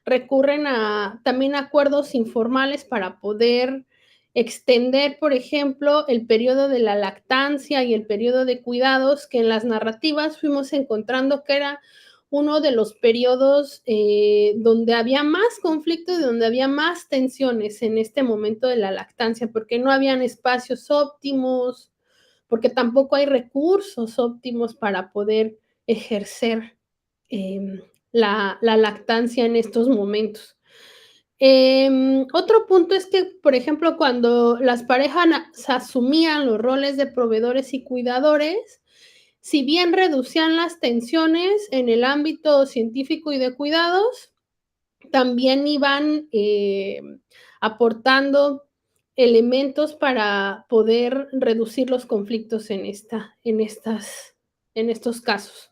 recurren también a acuerdos informales para poder extender, por ejemplo, el periodo de la lactancia y el periodo de cuidados, que en las narrativas fuimos encontrando que era uno de los periodos donde había más conflictos y donde había más tensiones en este momento de la lactancia, porque no habían espacios óptimos, porque tampoco hay recursos óptimos para poder ejercer la lactancia en estos momentos. Otro punto es que, por ejemplo, cuando las parejas asumían los roles de proveedores y cuidadores, si bien reducían las tensiones en el ámbito científico y de cuidados, también iban aportando elementos para poder reducir los conflictos en estos casos.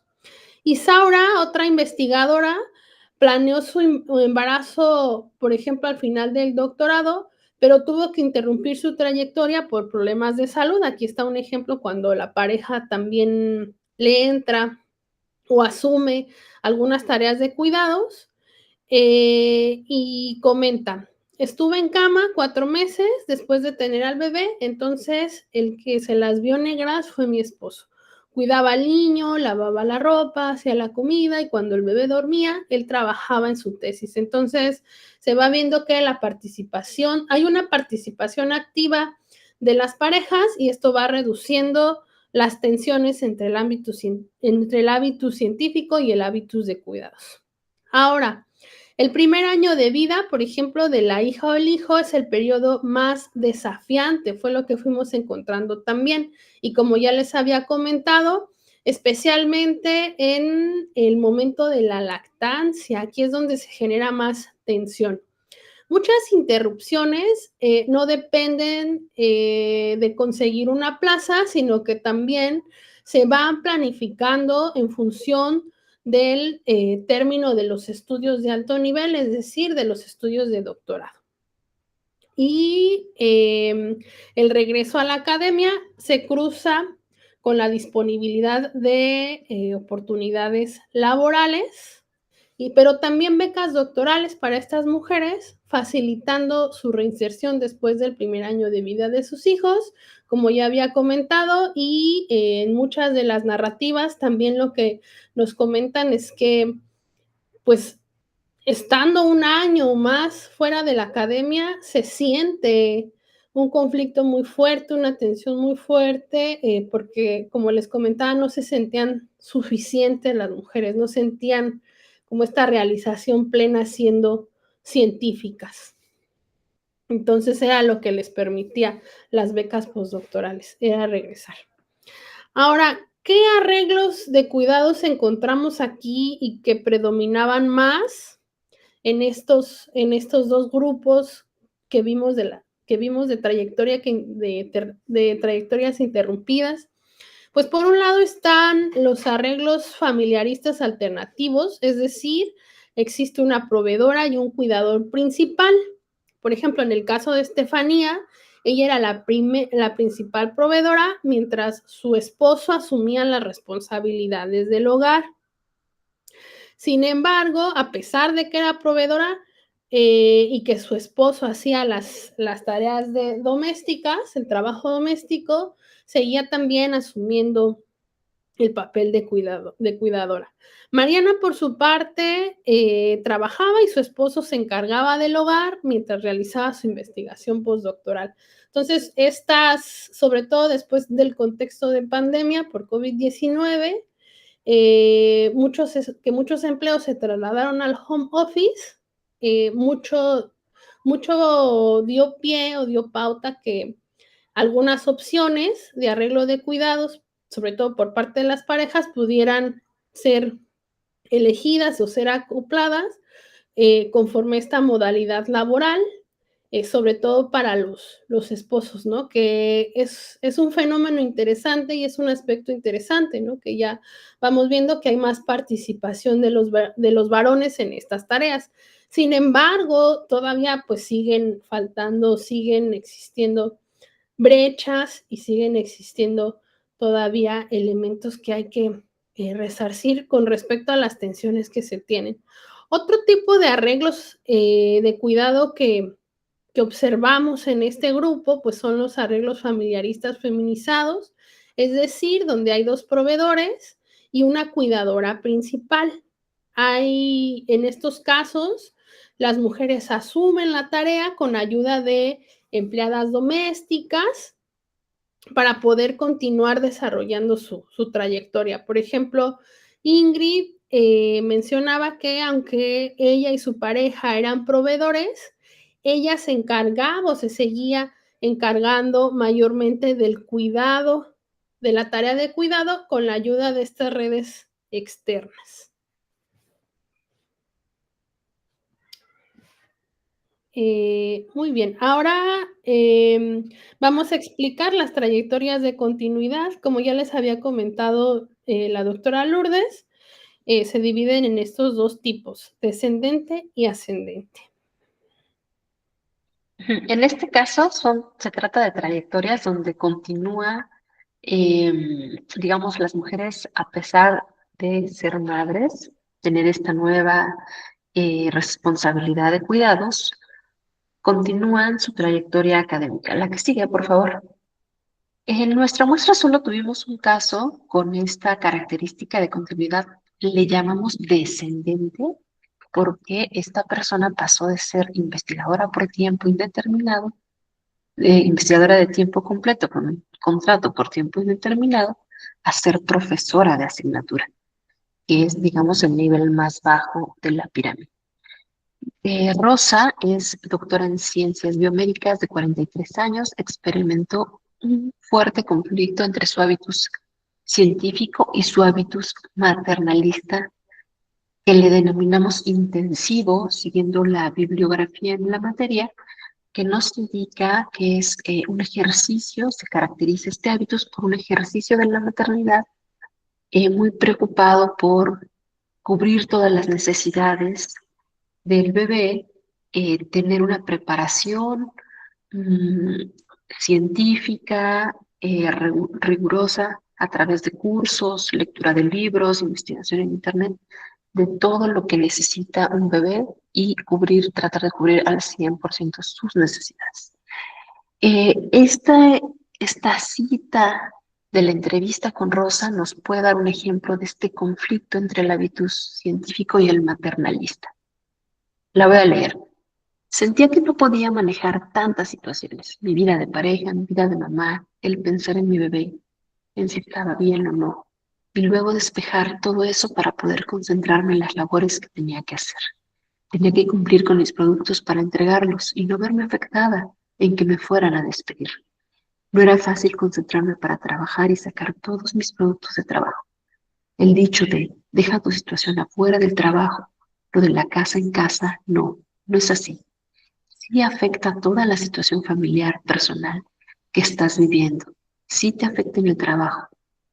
Isaura, otra investigadora, planeó su embarazo, por ejemplo, al final del doctorado, pero tuvo que interrumpir su trayectoria por problemas de salud. Aquí está un ejemplo cuando la pareja también le entra o asume algunas tareas de cuidados y comenta, estuve en cama 4 meses después de tener al bebé, entonces el que se las vio negras fue mi esposo. Cuidaba al niño, lavaba la ropa, hacía la comida y cuando el bebé dormía, él trabajaba en su tesis. Entonces, se va viendo que hay una participación activa de las parejas y esto va reduciendo las tensiones entre el hábitus científico y el hábitus de cuidados. Ahora, el primer año de vida, por ejemplo, de la hija o el hijo es el periodo más desafiante, fue lo que fuimos encontrando también. Y como ya les había comentado, especialmente en el momento de la lactancia, aquí es donde se genera más tensión. Muchas interrupciones no dependen de conseguir una plaza, sino que también se van planificando en función del término de los estudios de alto nivel, es decir, de los estudios de doctorado. Y el regreso a la academia se cruza con la disponibilidad de oportunidades laborales, pero también becas doctorales para estas mujeres, facilitando su reinserción después del primer año de vida de sus hijos, como ya había comentado, y en muchas de las narrativas también lo que nos comentan es que, pues, estando un año o más fuera de la academia, se siente un conflicto muy fuerte, una tensión muy fuerte, porque, como les comentaba, no se sentían suficientes las mujeres, no sentían como esta realización plena siendo científicas. Entonces era lo que les permitía las becas postdoctorales, era regresar. Ahora, ¿qué arreglos de cuidados encontramos aquí y que predominaban más en estos dos grupos que vimos que vimos de trayectorias interrumpidas, pues por un lado están los arreglos familiaristas alternativos, es decir, existe una proveedora y un cuidador principal. Por ejemplo, en el caso de Estefanía, ella era la principal proveedora, mientras su esposo asumía las responsabilidades del hogar. Sin embargo, a pesar de que era proveedora y que su esposo hacía las tareas domésticas, el trabajo doméstico, seguía también asumiendo el papel de cuidadora. Mariana, por su parte, trabajaba y su esposo se encargaba del hogar mientras realizaba su investigación postdoctoral. Entonces, sobre todo después del contexto de pandemia por COVID-19, muchos empleos se trasladaron al home office, mucho dio pie o dio pauta que algunas opciones de arreglo de cuidados, sobre todo por parte de las parejas, pudieran ser elegidas o ser acopladas conforme esta modalidad laboral, sobre todo para los esposos, ¿no? Que es un fenómeno interesante y es un aspecto interesante, ¿no? Que ya vamos viendo que hay más participación de los varones en estas tareas. Sin embargo, todavía pues siguen existiendo brechas y siguen existiendo todavía elementos que hay que resarcir con respecto a las tensiones que se tienen. Otro tipo de arreglos de cuidado que observamos en este grupo, pues son los arreglos familiaristas feminizados, es decir, donde hay dos proveedores y una cuidadora principal. En estos casos, las mujeres asumen la tarea con ayuda de empleadas domésticas para poder continuar desarrollando su trayectoria. Por ejemplo, Ingrid mencionaba que aunque ella y su pareja eran proveedores, ella se encargaba o se seguía encargando mayormente del cuidado, de la tarea de cuidado con la ayuda de estas redes externas. Muy bien, ahora vamos a explicar las trayectorias de continuidad. Como ya les había comentado la doctora Lourdes, se dividen en estos dos tipos, descendente y ascendente. En este caso se trata de trayectorias donde continúa, digamos, las mujeres, a pesar de ser madres, tener esta nueva responsabilidad de cuidados, continúan su trayectoria académica. La que sigue, por favor. En nuestra muestra solo tuvimos un caso con esta característica de continuidad, le llamamos descendente, porque esta persona pasó de ser investigadora por tiempo indeterminado, investigadora de tiempo completo con un contrato por tiempo indeterminado, a ser profesora de asignatura, que es, digamos, el nivel más bajo de la pirámide. Rosa es doctora en ciencias biomédicas de 43 años, experimentó un fuerte conflicto entre su hábitus científico y su hábitus maternalista, que le denominamos intensivo, siguiendo la bibliografía en la materia, que nos indica que es un ejercicio, se caracteriza este hábitus por un ejercicio de la maternidad muy preocupado por cubrir todas las necesidades del bebé, tener una preparación científica, rigurosa, a través de cursos, lectura de libros, investigación en internet, de todo lo que necesita un bebé y tratar de cubrir al 100% sus necesidades. Esta cita de la entrevista con Rosa nos puede dar un ejemplo de este conflicto entre el hábitus científico y el maternalista. La voy a leer. Sentía que no podía manejar tantas situaciones, mi vida de pareja, mi vida de mamá, el pensar en mi bebé, en si estaba bien o no, y luego despejar todo eso para poder concentrarme en las labores que tenía que hacer. Tenía que cumplir con mis productos para entregarlos y no verme afectada en que me fueran a despedir. No era fácil concentrarme para trabajar y sacar todos mis productos de trabajo. El dicho de deja tu situación afuera del trabajo, lo de la casa en casa, no es así. sí afecta toda la situación familiar, personal que estás viviendo. Sí te afecta en el trabajo.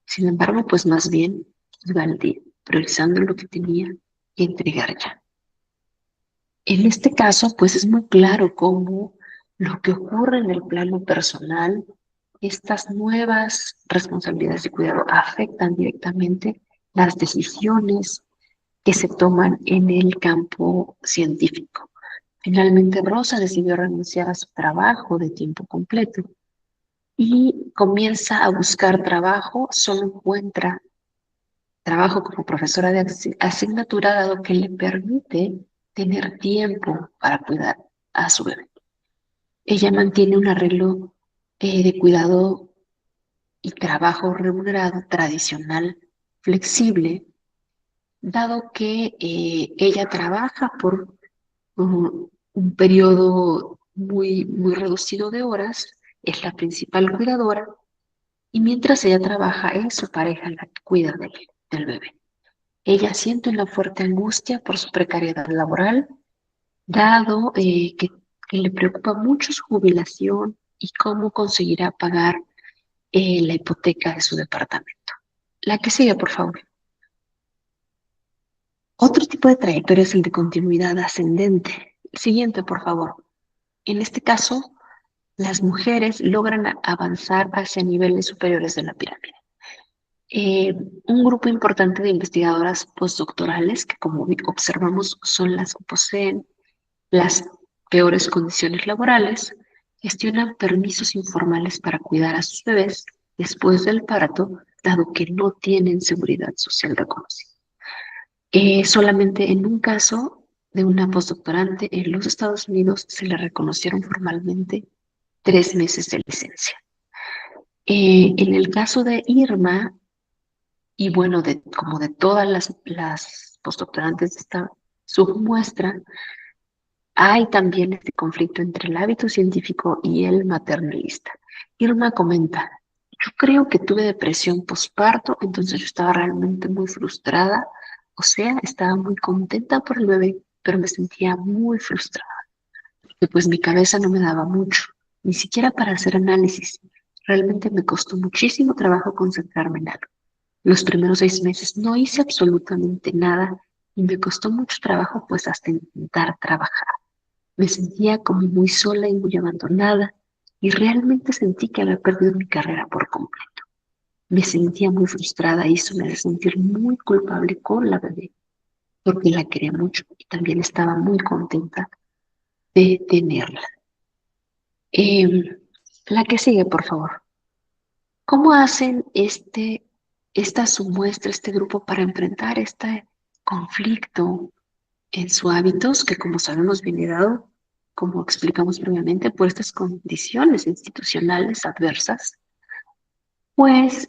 Sin embargo, pues más bien iba al día, priorizando lo que tenía que entregar ya. En este caso, pues es muy claro cómo lo que ocurre en el plano personal, estas nuevas responsabilidades de cuidado afectan directamente las decisiones que se toman en el campo científico. Finalmente, Rosa decidió renunciar a su trabajo de tiempo completo y comienza a buscar trabajo. Solo encuentra trabajo como profesora de asignatura, dado que le permite tener tiempo para cuidar a su bebé. Ella mantiene un arreglo de cuidado y trabajo remunerado tradicional, flexible, dado que ella trabaja por un periodo muy reducido de horas, es la principal cuidadora, y mientras ella trabaja es su pareja la que cuida del bebé. Ella siente una fuerte angustia por su precariedad laboral, dado que le preocupa mucho su jubilación y cómo conseguirá pagar la hipoteca de su departamento. La que sigue, por favor. Otro tipo de trayectoria es el de continuidad ascendente. Siguiente, por favor. En este caso, las mujeres logran avanzar hacia niveles superiores de la pirámide. Un grupo importante de investigadoras postdoctorales, que como observamos son las que poseen las peores condiciones laborales, gestionan permisos informales para cuidar a sus bebés después del parto, dado que no tienen seguridad social reconocida. Solamente en un caso de una postdoctorante en los Estados Unidos se le reconocieron formalmente 3 meses de licencia. En el caso de Irma, y bueno, como de todas las postdoctorantes de esta submuestra, hay también este conflicto entre el hábito científico y el maternalista. Irma comenta, yo creo que tuve depresión postparto, entonces yo estaba realmente muy frustrada, o sea, estaba muy contenta por el bebé, pero me sentía muy frustrada, porque pues mi cabeza no me daba mucho, ni siquiera para hacer análisis. Realmente me costó muchísimo trabajo concentrarme en algo. Los primeros 6 meses no hice absolutamente nada y me costó mucho trabajo pues hasta intentar trabajar. Me sentía como muy sola y muy abandonada y realmente sentí que había perdido mi carrera por completo. Me sentía muy frustrada y eso me hace sentir muy culpable con la bebé porque la quería mucho y también estaba muy contenta de tenerla. La que sigue, por favor. ¿Cómo hacen esta submuestra, este grupo para enfrentar este conflicto en sus hábitos que, como sabemos, viene dado, como explicamos previamente, por estas condiciones institucionales adversas? Pues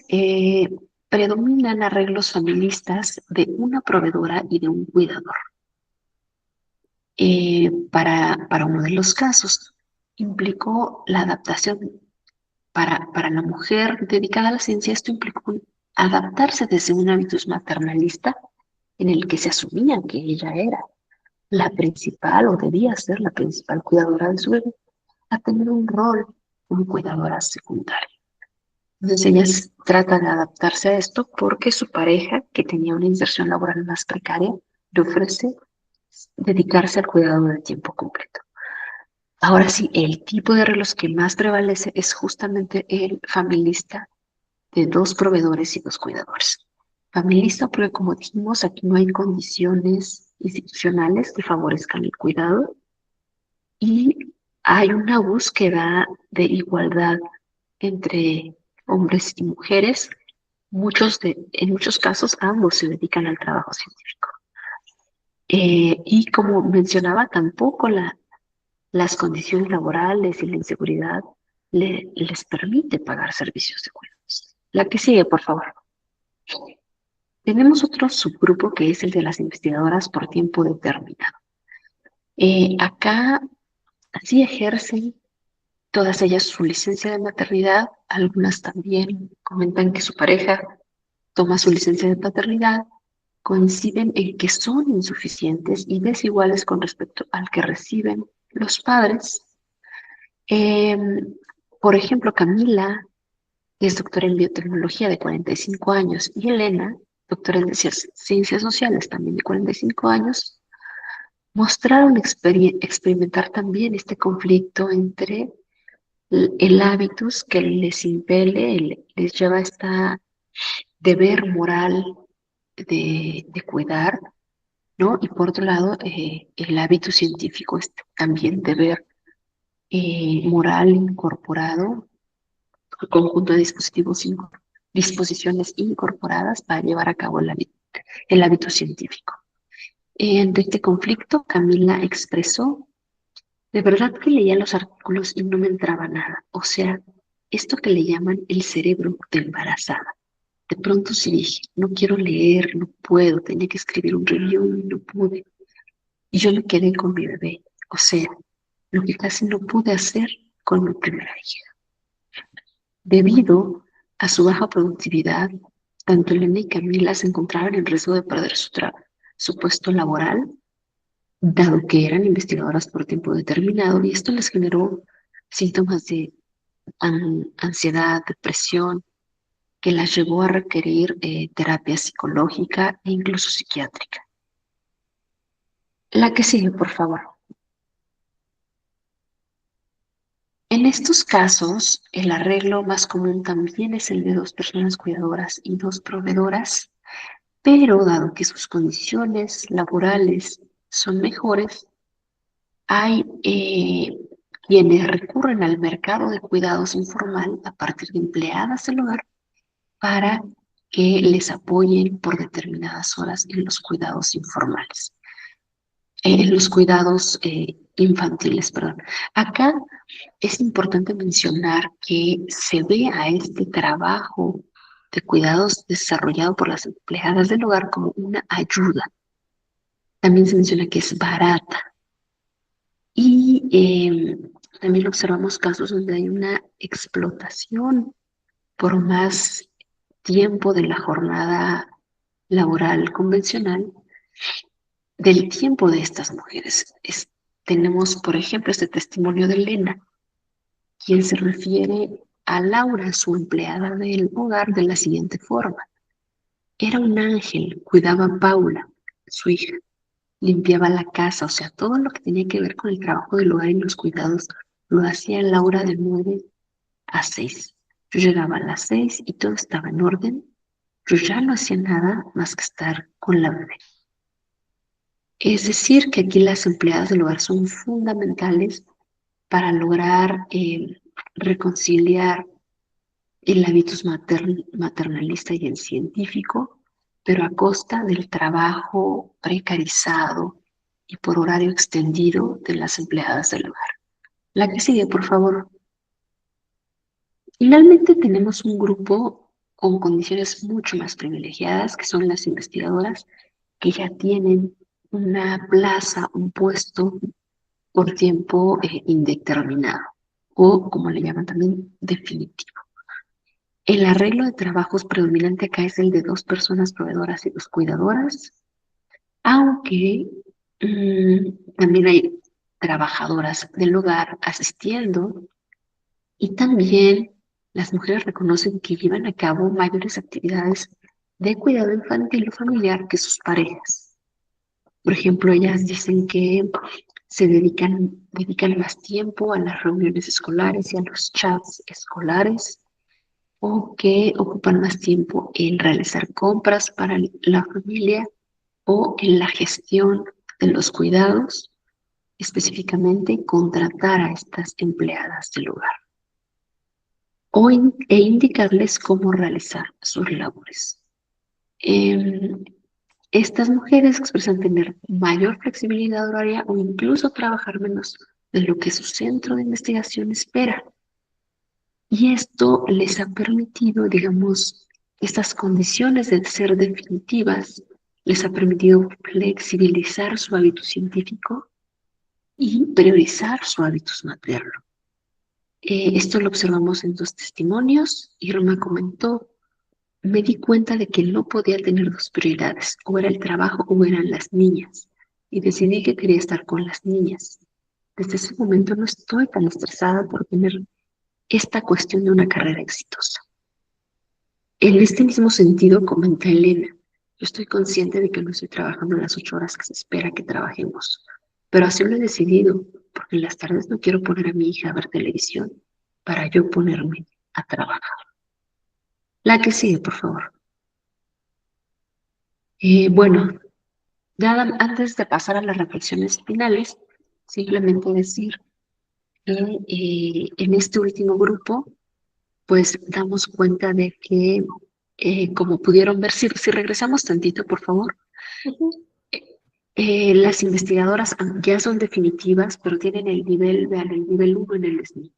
predominan arreglos familistas de una proveedora y de un cuidador. Para uno de los casos, implicó la adaptación para la mujer dedicada a la ciencia. Esto implicó adaptarse desde un hábitus maternalista en el que se asumía que ella era la principal o debía ser la principal cuidadora de su bebé, a tener un rol como cuidadora secundaria. Entonces ella trata de adaptarse a esto porque su pareja, que tenía una inserción laboral más precaria, le ofrece dedicarse al cuidado de tiempo completo. Ahora sí, el tipo de arreglos que más prevalece es justamente el familista de 2 proveedores y 2 cuidadores. Familista porque, como dijimos, aquí no hay condiciones institucionales que favorezcan el cuidado y hay una búsqueda de igualdad entre hombres y mujeres. En muchos casos ambos se dedican al trabajo científico. Y como mencionaba, tampoco las condiciones laborales y la inseguridad les permite pagar servicios de cuidados. La que sigue, por favor. Tenemos otro subgrupo que es el de las investigadoras por tiempo determinado. Acá sí ejercen todas ellas su licencia de maternidad, algunas también comentan que su pareja toma su licencia de paternidad, coinciden en que son insuficientes y desiguales con respecto al que reciben los padres. Por ejemplo, Camila es doctora en biotecnología de 45 años y Elena, doctora en ciencias sociales también de 45 años, mostraron experimentar también este conflicto entre el hábitus que les impele, les lleva a esta deber moral de cuidar, ¿no? Y por otro lado, el hábito científico es también deber moral incorporado, un conjunto de disposiciones incorporadas para llevar a cabo el hábito científico. Ante este conflicto, Camila expresó: de verdad que leía los artículos y no me entraba nada. O sea, esto que le llaman el cerebro de embarazada. De pronto sí dije, no quiero leer, no puedo, tenía que escribir un review y no pude. Y yo me quedé con mi bebé. O sea, lo que casi no pude hacer con mi primera hija. Debido a su baja productividad, tanto Elena y Camila se encontraban en riesgo de perder su puesto laboral, dado que eran investigadoras por tiempo determinado, y esto les generó síntomas de ansiedad, depresión, que las llevó a requerir terapia psicológica e incluso psiquiátrica. La que sigue, por favor. En estos casos, el arreglo más común también es el de dos personas cuidadoras y dos proveedoras, pero dado que sus condiciones laborales son mejores, hay quienes recurren al mercado de cuidados informal a partir de empleadas del hogar para que les apoyen por determinadas horas en los cuidados informales, en los cuidados infantiles, perdón. Acá es importante mencionar que se ve a este trabajo de cuidados desarrollado por las empleadas del hogar como una ayuda. También se menciona que es barata. Y también observamos casos donde hay una explotación por más tiempo de la jornada laboral convencional del tiempo de estas mujeres. Tenemos, por ejemplo, este testimonio de Elena, quien se refiere a Laura, su empleada del hogar, de la siguiente forma. Era un ángel, cuidaba a Paula, su hija, limpiaba la casa, o sea, todo lo que tenía que ver con el trabajo del hogar y los cuidados lo hacía Laura de 9 a 6. Yo llegaba a las 6 y todo estaba en orden. Yo ya no hacía nada más que estar con la bebé. Es decir, que aquí las empleadas del hogar son fundamentales para lograr reconciliar el hábitus maternalista y el científico, pero a costa del trabajo precarizado y por horario extendido de las empleadas del hogar. La que sigue, por favor. Finalmente tenemos un grupo con condiciones mucho más privilegiadas, que son las investigadoras que ya tienen una plaza, un puesto por tiempo indeterminado, o como le llaman también, definitivo. El arreglo de trabajos predominante acá es el de dos personas proveedoras y dos cuidadoras, aunque también hay trabajadoras del hogar asistiendo, y también las mujeres reconocen que llevan a cabo mayores actividades de cuidado infantil o familiar que sus parejas. Por ejemplo, ellas dicen que se dedican más tiempo a las reuniones escolares y a los chats escolares, o que ocupan más tiempo en realizar compras para la familia o en la gestión de los cuidados, específicamente contratar a estas empleadas del hogar e indicarles cómo realizar sus labores. Estas mujeres expresan tener mayor flexibilidad horaria o incluso trabajar menos de lo que su centro de investigación espera. Y esto les ha permitido, digamos, estas condiciones de ser definitivas, les ha permitido flexibilizar su hábito científico y priorizar su hábitus materno. Esto lo observamos en dos testimonios. Irma comentó: me di cuenta de que no podía tener dos prioridades, o era el trabajo o eran las niñas, y decidí que quería estar con las niñas. desde ese momento no estoy tan estresada por tener esta cuestión de una carrera exitosa. En este mismo sentido, comenta Elena, yo estoy consciente de que no estoy trabajando las 8 horas que se espera que trabajemos, pero así lo he decidido, porque en las tardes no quiero poner a mi hija a ver televisión para yo ponerme a trabajar. La que sigue, por favor. Bueno, antes de pasar a las reflexiones finales, simplemente decir que en este último grupo, pues damos cuenta de que, como pudieron ver, si regresamos tantito, por favor, las investigadoras ya son definitivas, pero tienen el nivel, vean, el nivel 1 en el SNI.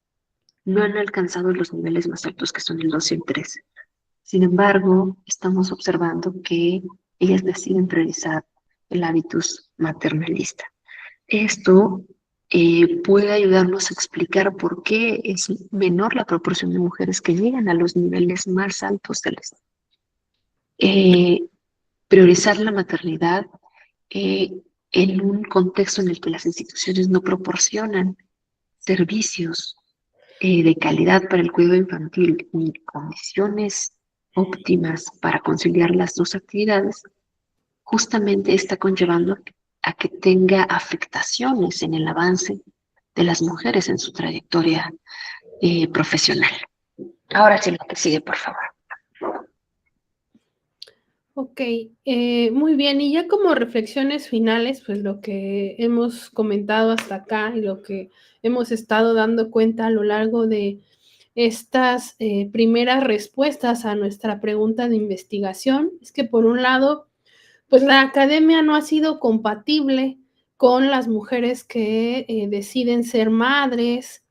No han alcanzado los niveles más altos, que son el 2 y el 3. Sin embargo, estamos observando que ellas deciden priorizar el hábitus maternalista. Esto puede ayudarnos a explicar por qué es menor la proporción de mujeres que llegan a los niveles más altos del SNI. Priorizar la maternidad en un contexto en el que las instituciones no proporcionan servicios de calidad para el cuidado infantil ni condiciones óptimas para conciliar las dos actividades, justamente está conllevando a que tenga afectaciones en el avance de las mujeres en su trayectoria profesional. Ahora sí, lo que sigue, por favor. Ok, muy bien. Y ya como reflexiones finales, pues lo que hemos comentado hasta acá y lo que hemos estado dando cuenta a lo largo de estas primeras respuestas a nuestra pregunta de investigación es que por un lado, pues la academia no ha sido compatible con las mujeres que deciden ser madres,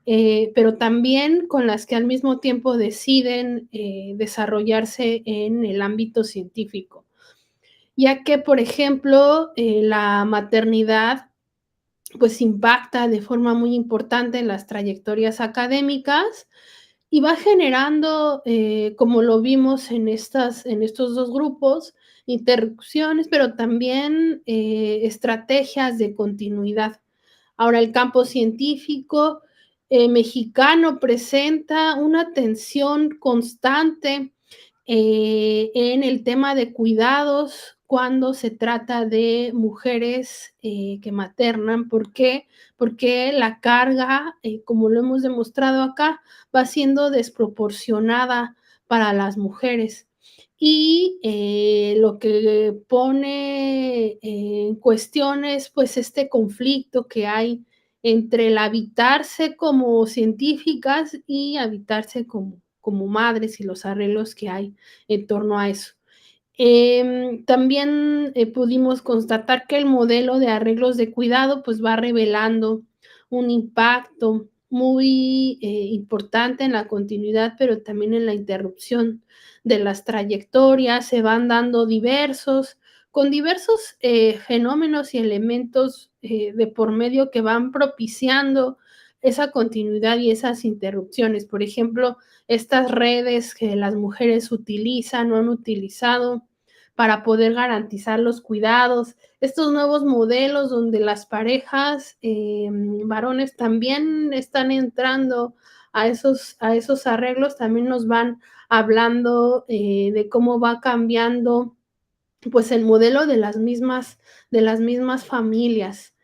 pero también con las que al mismo tiempo deciden desarrollarse en el ámbito científico. Ya que, por ejemplo, la maternidad pues impacta de forma muy importante en las trayectorias académicas y va generando, como lo vimos en estos dos grupos, interrupciones, pero también estrategias de continuidad. Ahora, el campo científico mexicano presenta una tensión constante en el tema de cuidados cuando se trata de mujeres que maternan. ¿Por qué? Porque la carga, como lo hemos demostrado acá, va siendo desproporcionada para las mujeres. Y lo que pone en cuestión es pues este conflicto que hay entre el habitarse como científicas y habitarse como madres y los arreglos que hay en torno a eso. También pudimos constatar que el modelo de arreglos de cuidado pues va revelando un impacto muy importante en la continuidad, pero también en la interrupción de las trayectorias. Se van dando con diversos fenómenos y elementos de por medio que van propiciando esa continuidad y esas interrupciones. Por ejemplo, estas redes que las mujeres utilizan o han utilizado para poder garantizar los cuidados, estos nuevos modelos donde las parejas varones también están entrando a esos arreglos, también nos van hablando de cómo va cambiando pues el modelo de las mismas familias.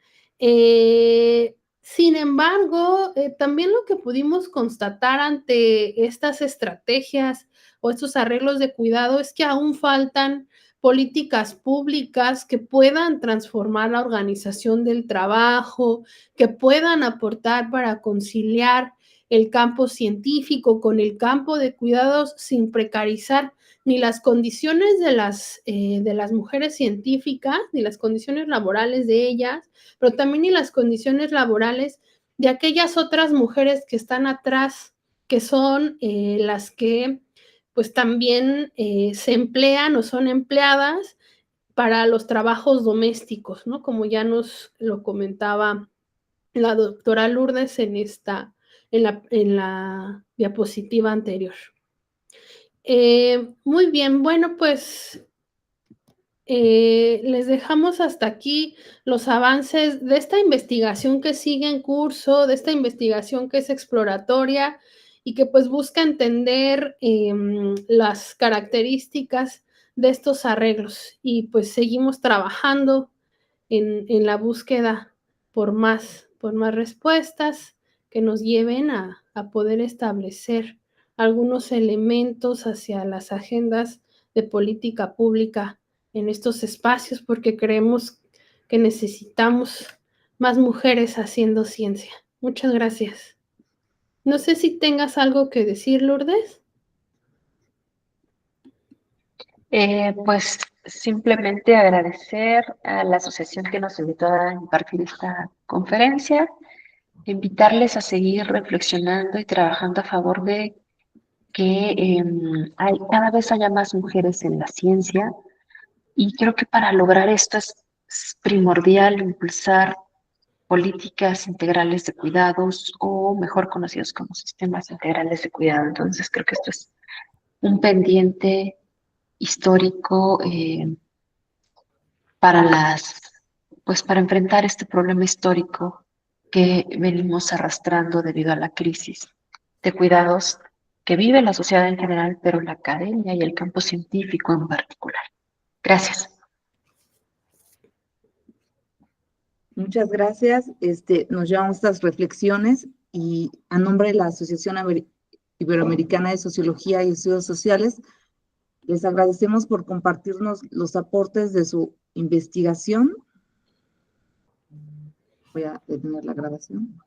Sin embargo, también lo que pudimos constatar ante estas estrategias o estos arreglos de cuidado es que aún faltan políticas públicas que puedan transformar la organización del trabajo, que puedan aportar para conciliar el campo científico con el campo de cuidados sin precarizar ni las condiciones de las mujeres científicas, ni las condiciones laborales de ellas, pero también ni las condiciones laborales de aquellas otras mujeres que están atrás, que son las que pues también se emplean o son empleadas para los trabajos domésticos, ¿no? Como ya nos lo comentaba la doctora Lourdes en la diapositiva anterior. Muy bien, bueno, pues les dejamos hasta aquí los avances de esta investigación que sigue en curso, de esta investigación que es exploratoria y que pues busca entender las características de estos arreglos, y pues seguimos trabajando en la búsqueda por más respuestas que nos lleven a poder establecer algunos elementos hacia las agendas de política pública en estos espacios, porque creemos que necesitamos más mujeres haciendo ciencia. Muchas gracias. No sé si tengas algo que decir, Lourdes. Pues simplemente agradecer a la asociación que nos invitó a impartir esta conferencia, invitarles a seguir reflexionando y trabajando a favor de que cada vez haya más mujeres en la ciencia, y creo que para lograr esto es primordial impulsar políticas integrales de cuidados, o mejor conocidos como sistemas integrales de cuidado. Entonces creo que esto es un pendiente histórico para enfrentar este problema histórico que venimos arrastrando debido a la crisis de cuidados que vive la sociedad en general, pero la academia y el campo científico en particular. Gracias. Muchas gracias. Nos llevamos estas reflexiones y a nombre de la Asociación Iberoamericana de Sociología y Estudios Sociales, les agradecemos por compartirnos los aportes de su investigación. Voy a detener la grabación.